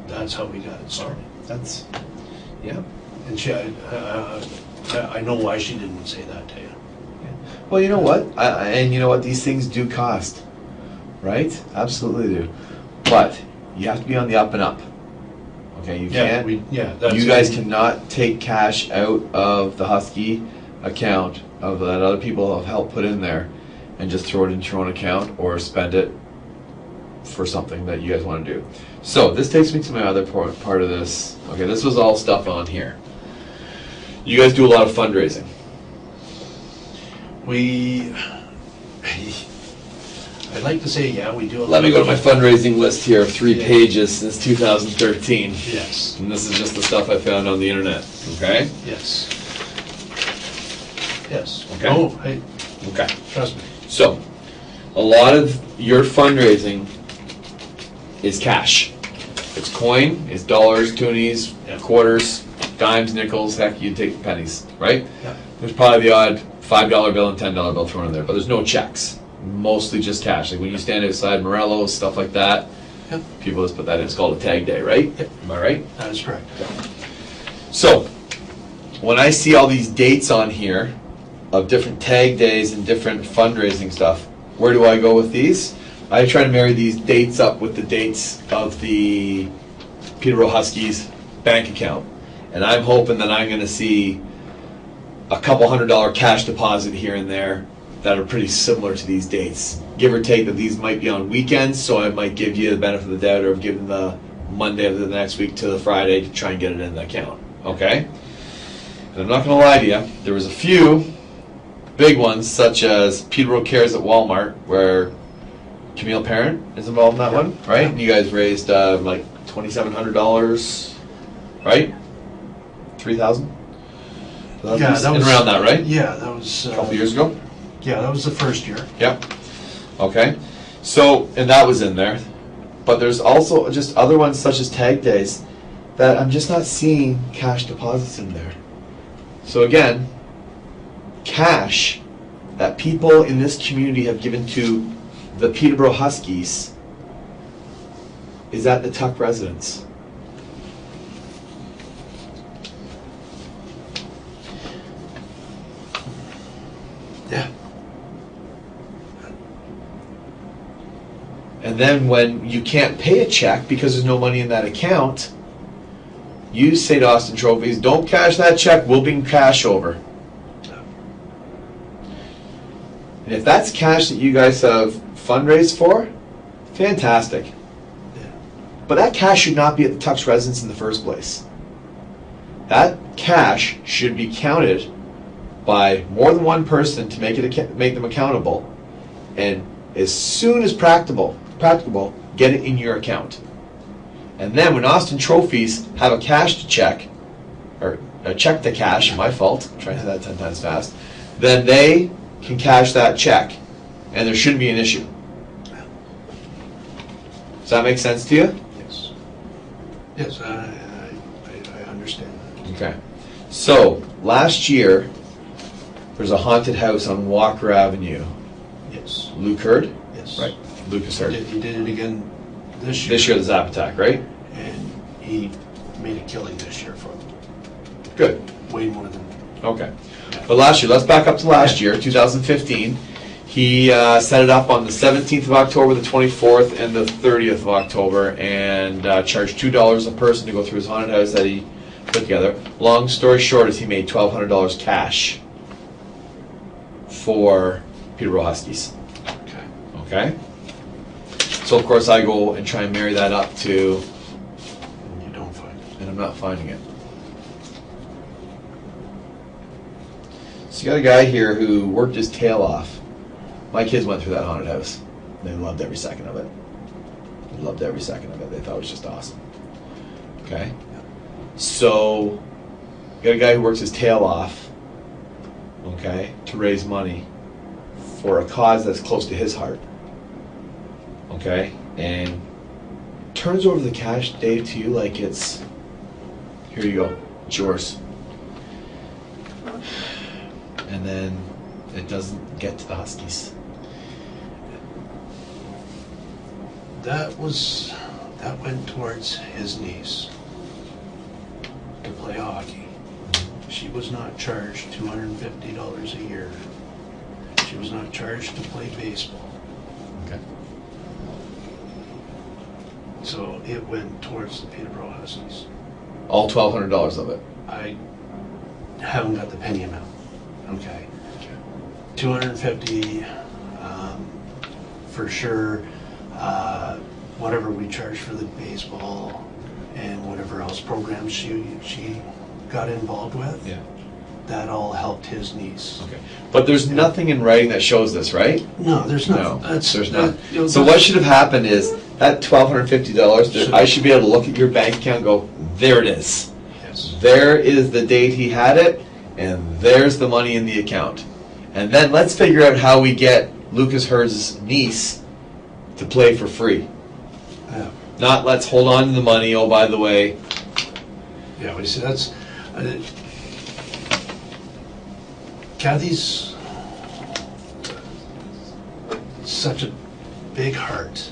That's how we got it started. That's, yeah. And she, I know why she didn't say that to you. Well, you know what? And you know what? These things do cost, right? Absolutely do. But you have to be on the up and up. Okay, you can't. You guys cannot take cash out of the Husky account of that other people have helped put in there and just throw it into your own account or spend it for something that you guys want to do. So this takes me to my other part of this. Okay, this was all stuff on here. You guys do a lot of fundraising. I'd like to say, yeah, we do. Let me go to my fundraising list here of 3 pages since 2013. Yes. And this is just the stuff I found on the internet. Okay? Yes. Yes. Okay. Oh, Okay. trust me. So, a lot of your fundraising is cash. It's coin, it's dollars, toonies, quarters, dimes, nickels, heck, you take pennies, right? Yeah. There's probably the odd $5 bill and $10 bill thrown in there, but there's no checks. Mostly just cash. Like when you stand outside Morello's, stuff like that, Yep. people just put that in. It's called a tag day, right? Yep. Am I right? That is correct. So, when I see all these dates on here of different tag days and different fundraising stuff, where do I go with these? I try to marry these dates up with the dates of the Peterborough Huskies bank account. And I'm hoping that I'm going to see a couple $100 cash deposit here and there that are pretty similar to these dates. Give or take that these might be on weekends, so I might give you the benefit of the doubt or give them the Monday of the next week to the Friday to try and get it in the account. Okay? And I'm not going to lie to you, there was a few big ones, such as Peterborough Cares at Walmart, where Camille Parent is involved in that one, right? And you guys raised like $2,700, right? 3,000? Yeah, that was around that, right? Yeah, that was A couple years ago? Yeah, that was the first year. Yep. Okay. So, and that was in there. But there's also just other ones such as tag days that I'm just not seeing cash deposits in there. So again, cash that people in this community have given to the Peterborough Huskies is at the Tuck residence. Yeah. And then when you can't pay a check because there's no money in that account, you say to Austin Trophies, don't cash that check, we'll bring cash over. And if that's cash that you guys have fundraised for, fantastic. Yeah. But that cash should not be at the Tuck's residence in the first place. That cash should be counted by more than one person to make them accountable, and as soon as practicable, get it in your account. And then when Austin Trophies have a cash to check, or a check to cash, my fault, I'm trying to say that 10 times fast, then they can cash that check, and there shouldn't be an issue. Does that make sense to you? Yes. Yes, I understand that. Okay. So, last year, there's a haunted house on Walker Avenue. Yes. Luke heard? Yes. Right. Lucas heard. He did it again this year. This year, the Zap attack, right? And he made a killing this year for Good. way more than. Okay. But last year, let's back up to last year, 2015. He set it up on the 17th of October, the 24th, and the 30th of October, and charged $2 a person to go through his haunted house that he put together. Long story short is he made $1,200 cash for Peterborough Huskies. Okay. Okay? So, of course, I go and try and marry that up to, And you don't find it. and I'm not finding it. So you got a guy here who worked his tail off. My kids went through that haunted house. They loved every second of it. They loved every second of it. They thought it was just awesome. Okay? So, you got a guy who works his tail off, okay, to raise money for a cause that's close to his heart. Okay? And turns over the cash, Dave, to you like it's, here you go, it's yours. And then it doesn't get to the Huskies. That went towards his niece to play hockey. She was not charged $250 a year. She was not charged to play baseball. Okay. So it went towards the Peterborough Huskies. All $1,200 of it. I haven't got the penny amount. Okay. 250 for sure. Whatever we charged for the baseball and whatever else programs she got involved with, Yeah. that all helped his niece. Okay. But there's nothing in writing that shows this, right? No, there's not. No, there's not. You know, So what should have happened is that $1,250, Should- I should be able to look at your bank account and go, there it is. Yes. There is the date he had it, and there's the money in the account. And then let's figure out how we get Lucas Hurd's niece to play for free. Yeah. Not let's hold on to the money, oh, by the way. Yeah, but you see, that's Cathie's such a big heart.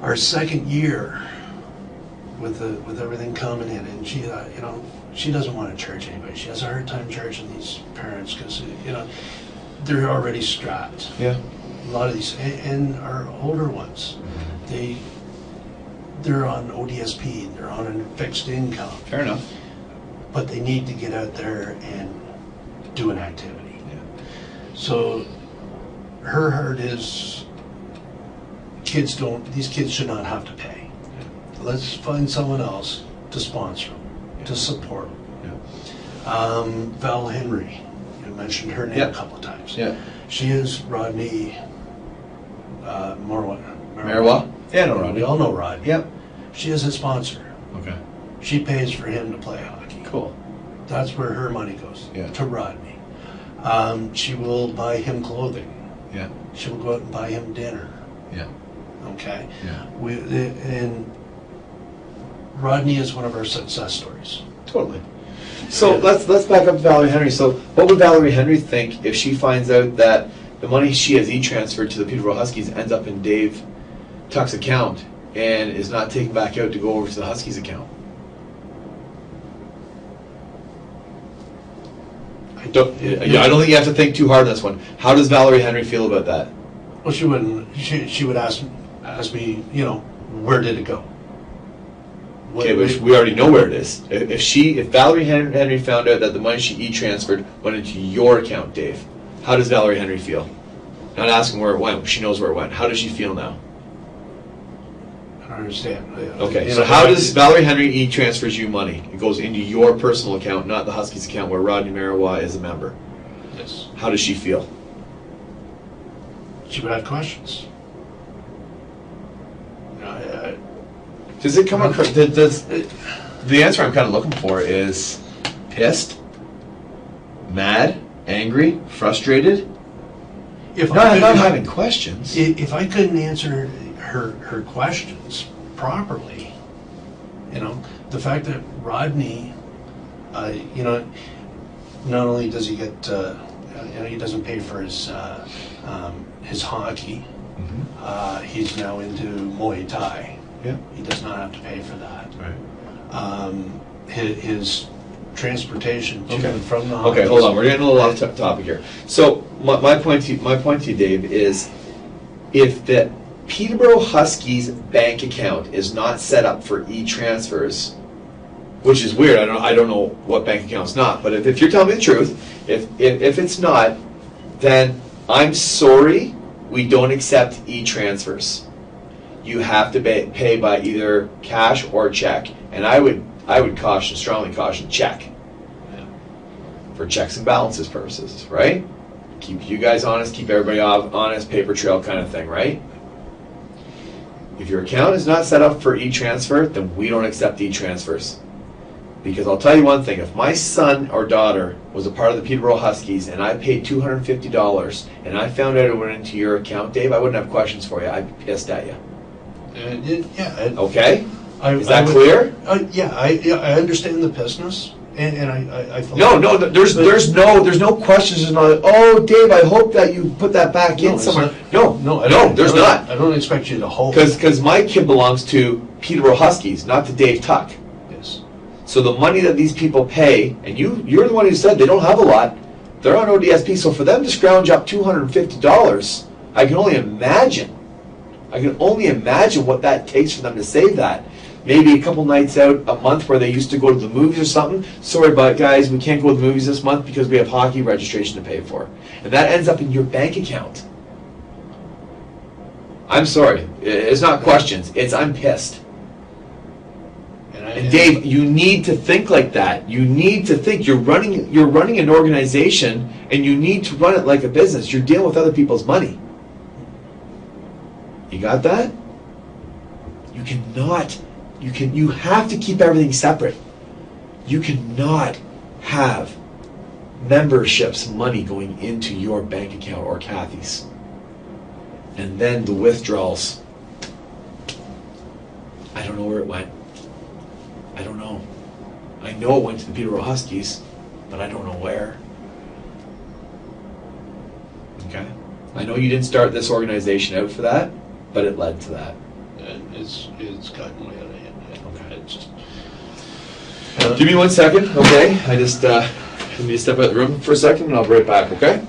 Our second year with everything coming in, and she, she doesn't want to charge anybody. She has a hard time charging these parents because, they're already strapped. Yeah. A lot of these, and our older ones, they're on ODSP, they're on a fixed income, Fair enough. but they need to get out there and do an activity. Yeah. So her heart is, these kids should not have to pay. Let's find someone else to sponsor them, to support them. Yeah. Val Henry, you mentioned her name Yeah. a couple of times. Yeah. She is Rodney Marwa? Yeah, no, We Rodney. all know Rodney. Yep. She is a sponsor. Okay. She pays for him to play hockey. Cool. That's where her money goes, Yeah. to Rodney. She will buy him clothing. Yeah. She will go out and buy him dinner. Yeah. Okay? Yeah. And Rodney is one of our success stories. Totally. So let's back up to Valerie Henry. So what would Valerie Henry think if she finds out that the money she has e-transferred to the Peterborough Huskies ends up in Dave Tuck's account and is not taken back out to go over to the Huskies account? I don't think you have to think too hard on this one. How does Valerie Henry feel about that? Well, she wouldn't. She would ask me, where did it go? Okay, but we already know where it is. If Valerie Henry found out that the money she e-transferred went into your account, Dave, how does Valerie Henry feel? Not asking where it went. She knows where it went. How does she feel now? I don't understand. Okay, so how does Valerie Henry e-transfers you money? It goes into your personal account, not the Huskies account where Rodney Marwa is a member. Yes. How does she feel? She would have questions. Does it come across? The answer I'm kind of looking for is pissed, mad, angry, frustrated. Not having questions. If I couldn't answer her questions properly, the fact that Rodney, not only does he get, he doesn't pay for his hockey, he's now into Muay Thai. Yeah. He does not have to pay for that. Right. His transportation to Okay. and from the hockey. Okay, hold on. We're getting a little off topic here. So my point to you, Dave, is if the Peterborough Huskies bank account is not set up for e-transfers, which is weird. I don't know what bank account's not. But if you're telling me the truth, if it's not, then I'm sorry, we don't accept e-transfers. You have to pay by either cash or check, and I would strongly caution check. for checks and balances purposes, right? Keep you guys honest, keep everybody honest, paper trail kind of thing, right? If your account is not set up for e-transfer, then we don't accept e-transfers. Because I'll tell you one thing, if my son or daughter was a part of the Peterborough Huskies and I paid $250 and I found out it went into your account, Dave, I wouldn't have questions for you. I'd be pissed at you. Okay? Is that clear? Yeah, I understand the business, and I feel no, there's no questions. There's not. Oh, Dave, I hope that you put that back in somewhere. No, there's not. I don't expect you to hold. Because my kid belongs to Peterborough Huskies, not to Dave Tuck. Yes. So the money that these people pay, and you're the one who said they don't have a lot. They're on ODSP, so for them to scrounge up $250, I can only imagine. I can only imagine what that takes for them to save that. Maybe a couple nights out a month where they used to go to the movies or something. Sorry, but guys, we can't go to the movies this month because we have hockey registration to pay for. And that ends up in your bank account. I'm sorry. It's not questions. It's I'm pissed. And Dave, you need to think like that. You need to think. You're running an organization, and you need to run it like a business. You're dealing with other people's money. You got that? You have to keep everything separate. You cannot have memberships money going into your bank account or Cathie's. And then the withdrawals. I don't know where it went. I don't know. I know it went to the Peterborough Huskies, but I don't know where. Okay? I know you didn't start this organization out for that, but it led to that. It's gotten way out of hand. Okay. It's just, give me 1 second, okay? I just let me step out of the room for a second, and I'll be right back, okay?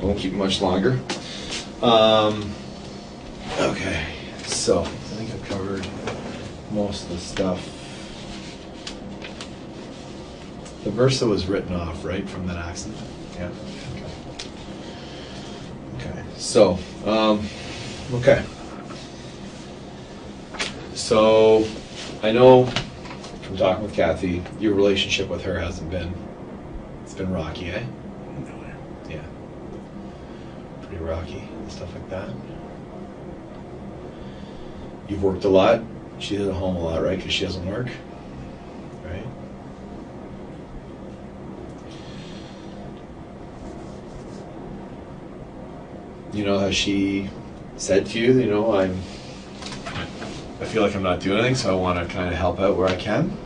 Won't keep much longer. Okay, so I think I've covered most of the stuff. The Versa was written off, right, from that accident? Yeah. Okay. So, okay. So, I know from talking with Cathie, your relationship with her hasn't been, it's been rocky, eh? Yeah. Pretty rocky and stuff like that. You've worked a lot. She's at home a lot, right? Because she doesn't work, right? You know, has she said to you, you know, I feel like I'm not doing anything, so I want to kind of help out where I can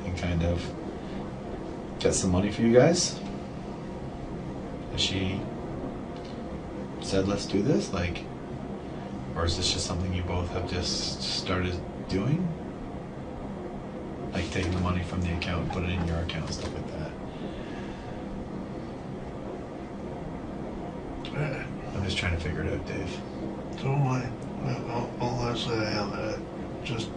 and kind of get some money for you guys? Has she said, let's do this? Like, or is this just something you both have just started doing? Like taking the money from the account and put it in your account, stuff like that. I'm just trying to figure it out, Dave. So am I. Honestly, I am. Just.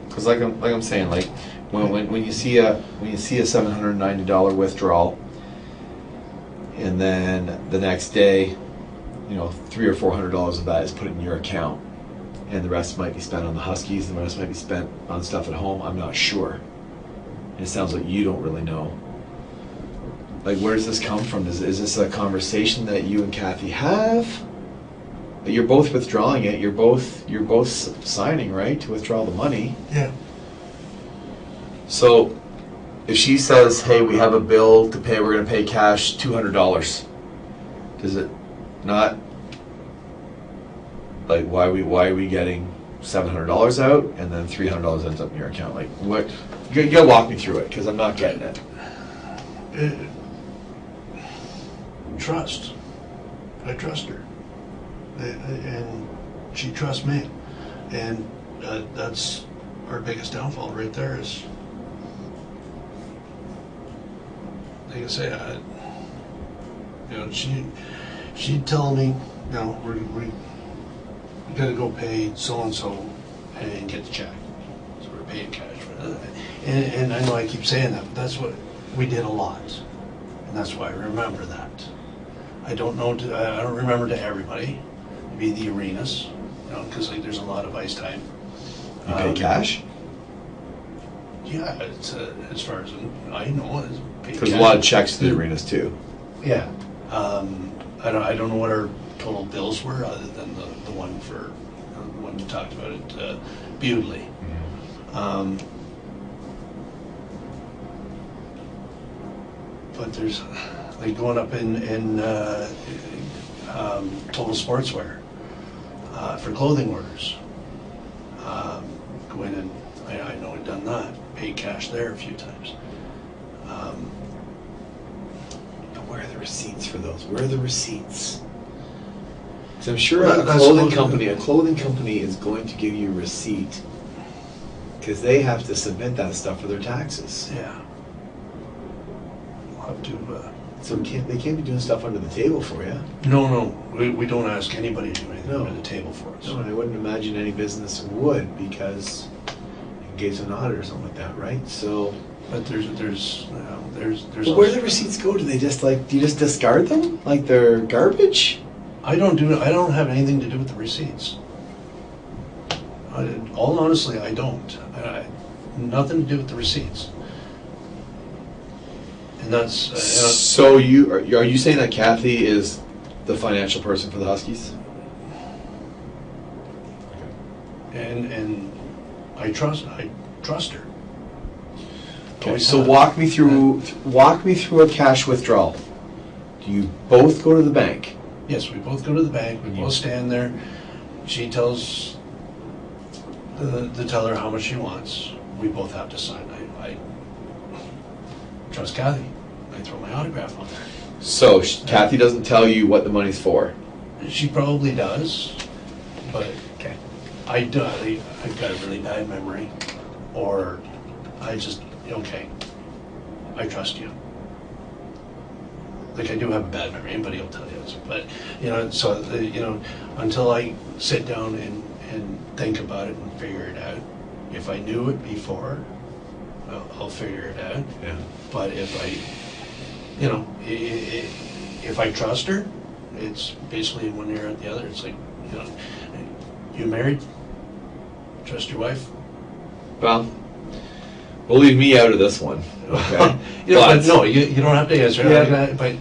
Because like I'm saying, like when you see a $790 withdrawal, and then the next day, $300 or $400 of that is put in your account, and the rest might be spent on the Huskies, and the rest might be spent on stuff at home. I'm not sure. And it sounds like you don't really know. Like, where does this come from? Is this a conversation that you and Cathie have? You're both withdrawing it. You're both signing, right, to withdraw the money. Yeah. So, if she says, "Hey, we have a bill to pay. We're going to pay cash $200," does it not? Like, why are we getting $700 out and then $300 ends up in your account? Like, what? You gotta walk me through it because I'm not getting it. Trust. I trust her, and she trusts me, and that's our biggest downfall right there. Is, like I say, she'd tell me, we gotta go pay so and so and get the check, so we're paying cash for that. And I know I keep saying that, but that's what we did a lot, and that's why I remember that. I don't remember to everybody. Maybe the arenas, because there's a lot of ice time. You pay cash? Yeah, it's as far as I know, it's paid There's cash. a lot of checks to the arenas too. Yeah, I don't know what our total bills were other than the one for the one you talked about at Bewdley. But there's like going up in Total Sportswear for clothing orders. Go in and I know I've done that. Paid cash there a few times. Where are the receipts for those? Where are the receipts? Because I'm sure Well, a clothing company is going to give you a receipt because they have to submit that stuff for their taxes. Yeah. We'll have to. So they can't be doing stuff under the table for you. No, we don't ask anybody to do anything No. under the table for us. No, and I wouldn't imagine any business would because engage an audit or something like that, right? So. But there's. But where do the receipts go? Do you just discard them like they're garbage? I don't have anything to do with the receipts. All honestly, I don't. Nothing to do with the receipts. And that's. So are you saying that Cathie is the financial person for the Huskies? And I trust her. Okay, so walk me through a cash withdrawal. Do you both go to the bank? Yes, we both go to the bank. We both stand there. She tells the teller how much she wants. We both have to sign. I trust Cathie. I throw my autograph on there. So Cathie doesn't tell you what the money's for. She probably does, but Okay. I've got a really bad memory, or I just. Okay, I trust you. Like I do have a bad memory, anybody will tell you this, but so until I sit down and think about it and figure it out. If I knew it before, I'll figure it out. Yeah. But if I trust her, it's basically in one ear out the other. It's like, you married? Trust your wife? Well, we'll leave me out of this one. Okay. But no, you don't have to answer. Yeah. But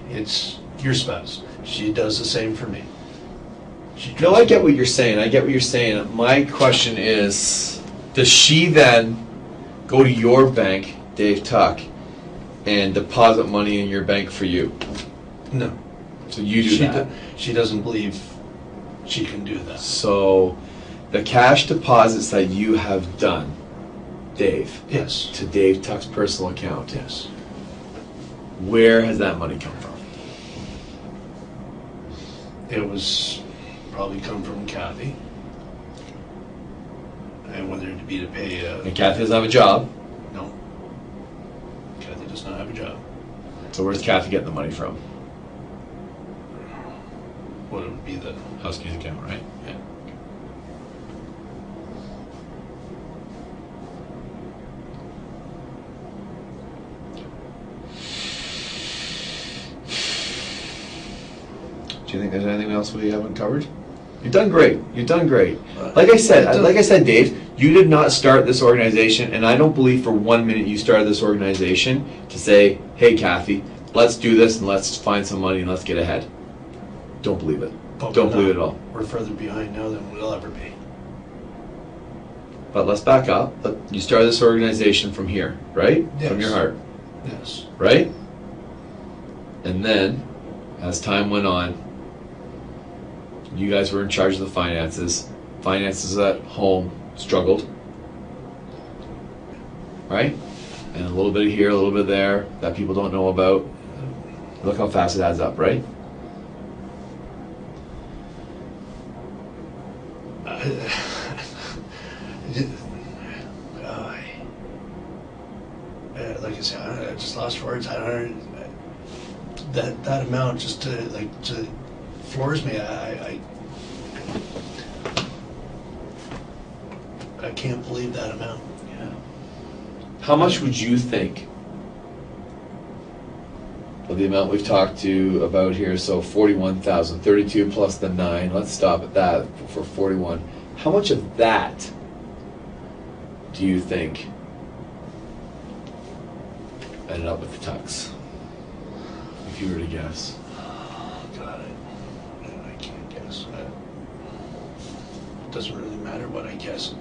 it's your spouse. She does the same for me. No, I get what you're saying. My question is, does she then go to your bank, Dave Tuck, and deposit money in your bank for you? No. So you do that? She doesn't believe she can do that. So the cash deposits that you have done, Dave, Yes. to Dave Tuck's personal account, Yes. where has that money come from? It was probably come from Cathie. And whether it be to pay And Cathie doesn't have a job. No. Cathie does not have a job. So where's Cathie getting the money from? What would be the Huskies account, right? yeah. Do you think there's anything else we haven't covered? You've done great. You've done great. Like I said, Dave, you did not start this organization, and I don't believe for 1 minute you started this organization to say, "Hey, Cathie, let's do this and let's find some money and let's get ahead." Don't believe it. But Don't believe it at all. We're further behind now than we'll ever be. But let's back up. You started this organization from here, right? Yes. From your heart, Yes. right? And then, as time went on, you guys were in charge of the finances. Finances at home struggled, right? And a little bit here, a little bit there that people don't know about. Look how fast it adds up, right? Like I said, I just lost words. I don't. That amount just to floors me. I can't believe that amount. Yeah. How much would you think of the amount we've talked to about here? So 41,000, 32 plus the 9. Let's stop at that for 41. How much of that do you think ended up with the Tucks? If you were to guess. God, I can't guess. It doesn't really matter what I guess.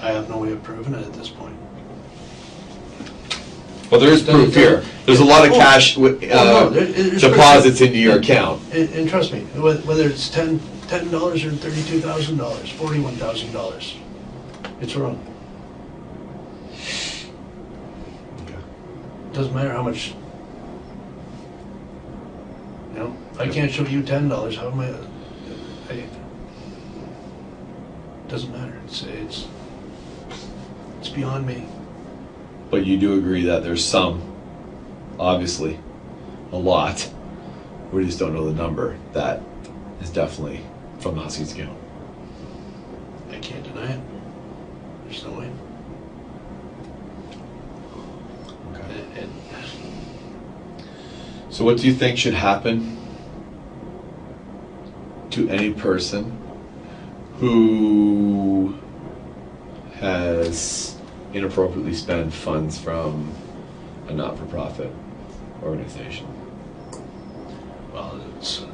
I have no way of proving it at this point. Well, there is proof here. There's a lot of cash there's deposits into your account. And trust me, whether it's $10 or $32,000, $41,000, it's wrong. Doesn't matter how much. You know, I can't show you $10. How am I? Doesn't matter. It's beyond me. But you do agree that there's some, obviously, a lot. We just don't know the number. That is definitely from the Huskies account. I can't deny it. There's no way. Okay. And So what do you think should happen to any person who has inappropriately spent funds from a not-for-profit organization? well, it's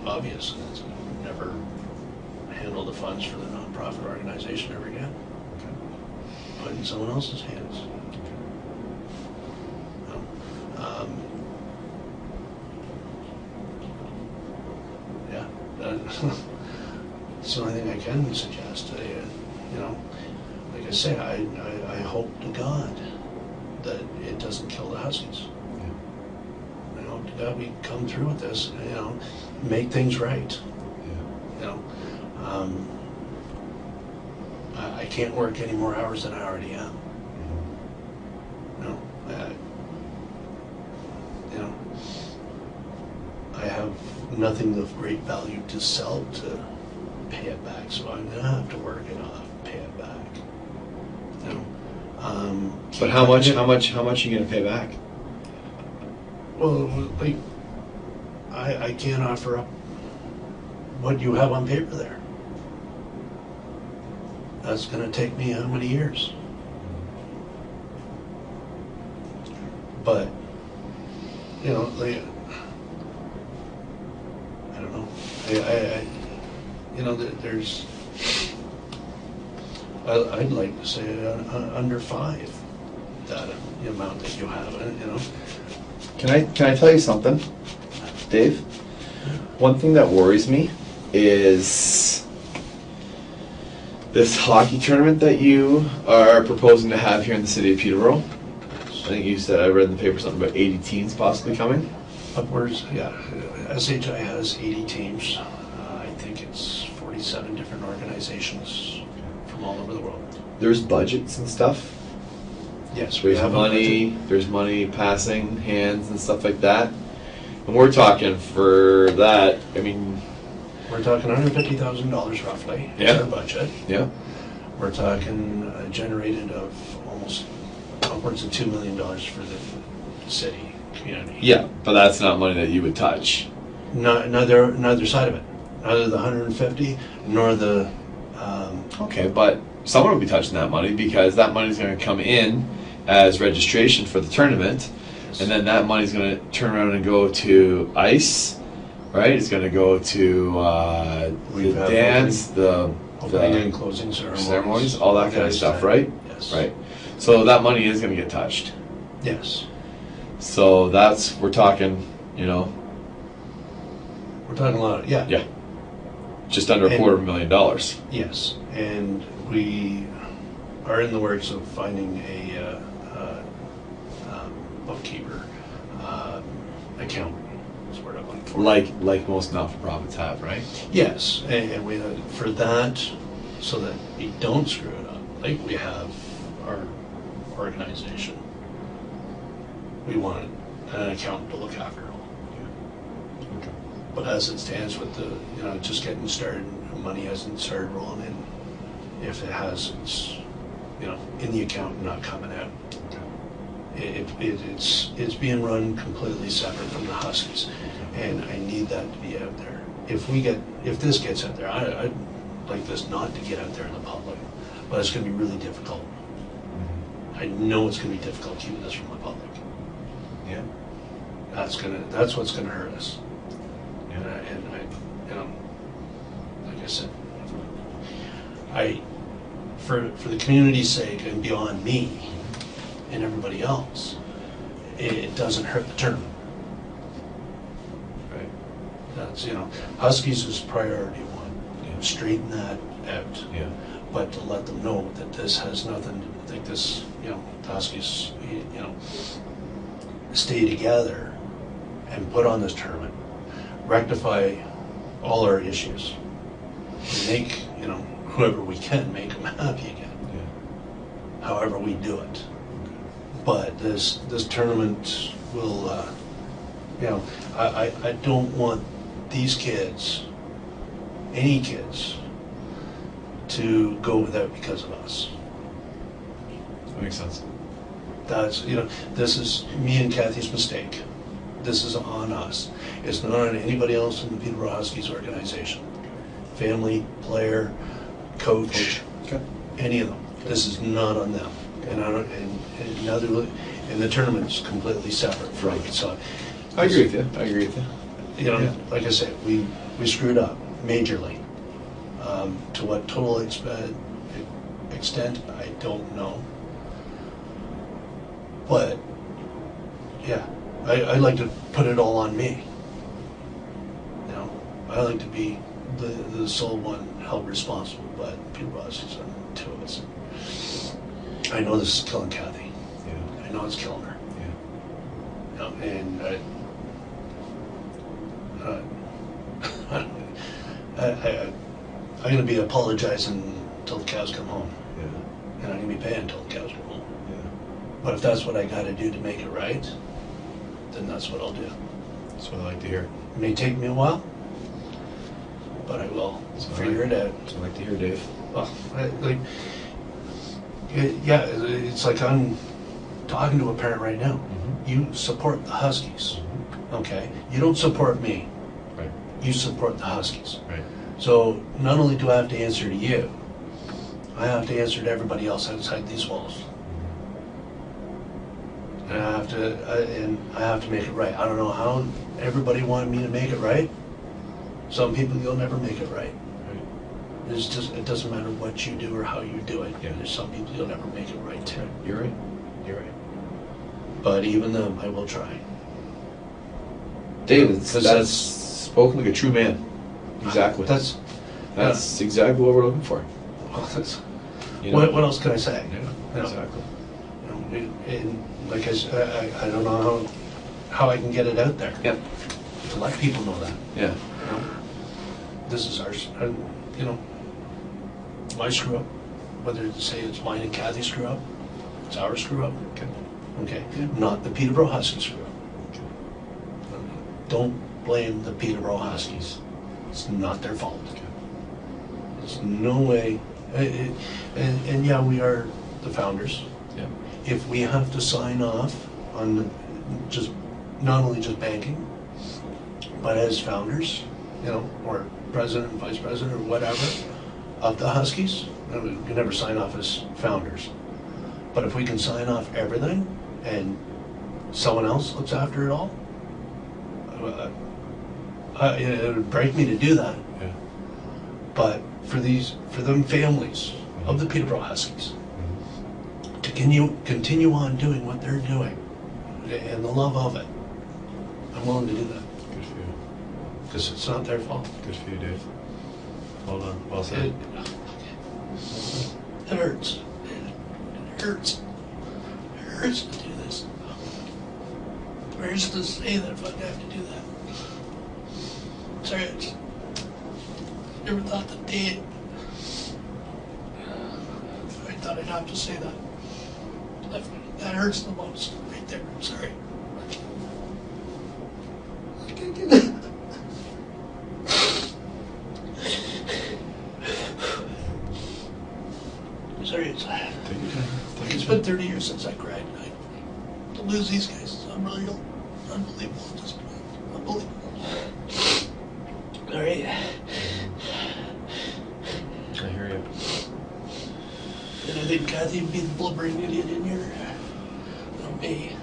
obvious. It's never handle the funds for the nonprofit organization ever again. Put it in someone else's hands. Yeah, it's the only thing I can suggest. You know, like I say, I hope to God that it doesn't kill the Huskies. I hope to God we come through with this, you know, make things right. You know, I can't work any more hours than I already am. You know, I have nothing of great value to sell to pay it back, so I'm gonna have to work it off, pay it back. You know, But how much are you gonna pay back? well, like I can't offer up what you have on paper there. That's gonna take me how many years? But, you know, like, I don't know. I you know, there's, I'd like to say under 5, that the amount that you have, you know. Can I tell you something, Dave? One thing that worries me is this hockey tournament that you are proposing to have here in the city of Peterborough. I think you said, I read in the paper something about 80 teams possibly coming. Upwards, yeah. SHI has 80 teams. I think it's 47 different organizations from all over the world. There's budgets and stuff Yes, we There's have a money. There's money passing hands and stuff like that. And we're talking for that. I mean, We're talking $150,000 roughly. Yeah. Is our budget. yeah, We're talking generated of almost upwards of $2 million for the city community. yeah. But that's not money that you would touch. Neither side of it. Neither the 150 nor the. Okay, but someone will be touching that money because that money's going to come in as registration for the tournament, and then that money's going to turn around and go to ice, right? It's going to go to the dance, Opening and closing ceremonies, all that kind of stuff, right? Yes. Right. So that money is going to get touched. Yes. So we're talking, you know. We're talking a lot. Yeah. Yeah. Just under $250,000. Yes, and we are in the works of finding a bookkeeper, accountant. That's what I'm looking for. Like most not-for-profits have, right? Yes, and we for that, so that we don't screw it up. Like we have our organization, we want an accountant to look after it all. Okay. But as it stands with the, just getting started, money hasn't started rolling in. If it has, it's, in the account, not coming out. It's being run completely separate from the Huskies, and I need that to be out there. If this gets out there, I'd like this not to get out there in the public, but it's going to be really difficult. I know it's going to be difficult keeping this from the public. Yeah. That's what's going to hurt us. Yeah. And like I said, for the community's sake and beyond me and everybody else, it doesn't hurt the tournament. Right. That's, Huskies is priority one. Yeah. Straighten that out. Yeah. But to let them know that this has nothing, like this, the Huskies, stay together and put on this tournament, rectify all our issues, and make, whoever we can, make them happy again. Yeah. However we do it. But this tournament will, I don't want these kids, any kids, to go without because of us. That makes sense. That's, this is me and Cathie's mistake. This is on us. It's not on anybody else in the Peterborough Huskies organization. Family, player, coach, Okay. any of them. This is not on them. And the tournament's completely separate from it. So I agree with you. like I said, we screwed up majorly. To what total extent, I don't know. But yeah, I'd like to put it all on me. I like to be the sole one held responsible, but Peterborough Huskies are two of us. I know this is killing Cathie. Yeah. I know it's killing her. Yeah. And I'm going to be apologizing until the cows come home. Yeah. And I'm going to be paying until the cows come home. Yeah. But if that's what I got to do to make it right, then that's what I'll do. That's what I like to hear. It may take me a while, but I will figure it out. That's what I like to hear, Dave. Well, it's like I'm talking to a parent right now. Mm-hmm. You support the Huskies, okay? You don't support me. Right. You support the Huskies. Right. So not only do I have to answer to you, I have to answer to everybody else outside these walls. And I have to make it right. I don't know how everybody wanted me to make it right. Some people, you'll never make it right. It doesn't matter what you do or how you do it. Yeah. There's some people you'll never make it right to. You're right. You're right. But even them, I will try. David, that's spoken like a true man. Exactly. That's exactly what we're looking for. well, that's, You know? what else can I say? Yeah, exactly. And like I said, I don't know how I can get it out there. Yeah. To let people know that. Yeah. This is ours. My screw up, whether to say it's mine and Cathie's screw up, It's our screw up. Okay. Okay, Yeah. not the Peterborough Huskies screw up. Okay. Don't blame the Peterborough Huskies. It's not their fault. Okay. There's no way, and yeah, we are the founders. Yeah. If we have to sign off on just, not only just banking, but as founders, you know, or president, vice president, or whatever, of the Huskies, we can never sign off as founders. But if we can sign off everything, and someone else looks after it all, it would break me to do that. Yeah. But for them families of the Peterborough Huskies to continue on doing what they're doing and the love of it, I'm willing to do that. Good for you. Because it's not their fault. Good for you, Dave. Well done. Well said. It hurts. It hurts. It hurts to do this. It hurts to say that if I'd have to do that. Sorry, I just never thought the day I thought I'd have to say that. That hurts the most right there. I'm sorry. I can't get it. Sorry, Take your time. Take it's your been time. 30 years since I cried. To lose these guys is unbelievable. Unbelievable. Just unbelievable. All right. I hear you. And I think Cathie would be the blubbering idiot in here. Not me.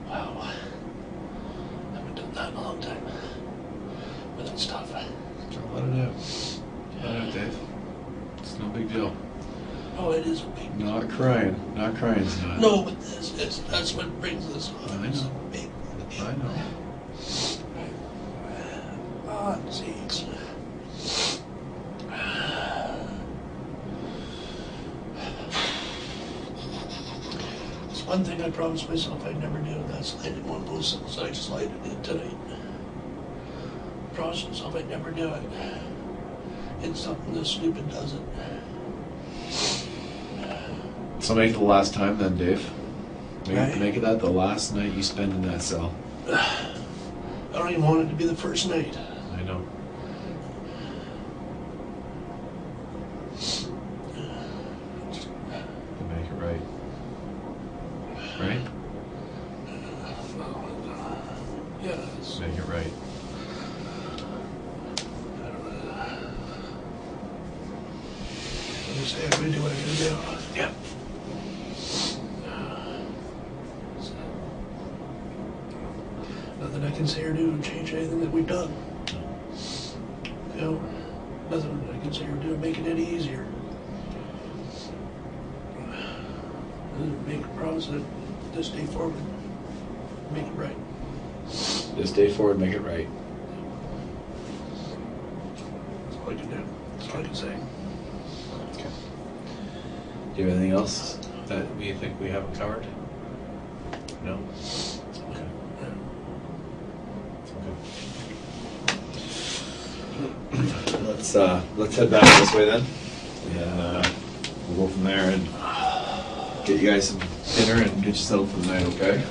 Wow. I haven't done that in a long time. But that's tough. Don't let it out. Let it out, Dave. It's no big deal. Oh, it is a big deal. Not crying. Not crying's not. No, but that's what brings this on. I It's know. a big deal. I know. Ah, sakes. It's one thing I promised myself I'd never do, and that's light in one of those cells. I just lighted it tonight. I promised myself I'd never do it. And something this stupid does it. So make it the last time then, Dave. Right. Make it that the last night you spend in that cell. I don't even want it to be the first night. I know. You make it right. Right? Yeah, it's, Make it right. I don't know. I'm just saying, I'm gonna do what I'm gonna do. Yep. Nothing I can say or do to change anything that we've done. You know, nothing I can say or do to make it any easier. Make a promise that this day forward, make it right. This day forward, make it right. That's all I can do. That's all I can say. Okay. Do you have anything else that we think we haven't covered? No? Okay. Okay. Let's head back this way then. And we'll go from there and get you guys some dinner and get you settled for the night, okay?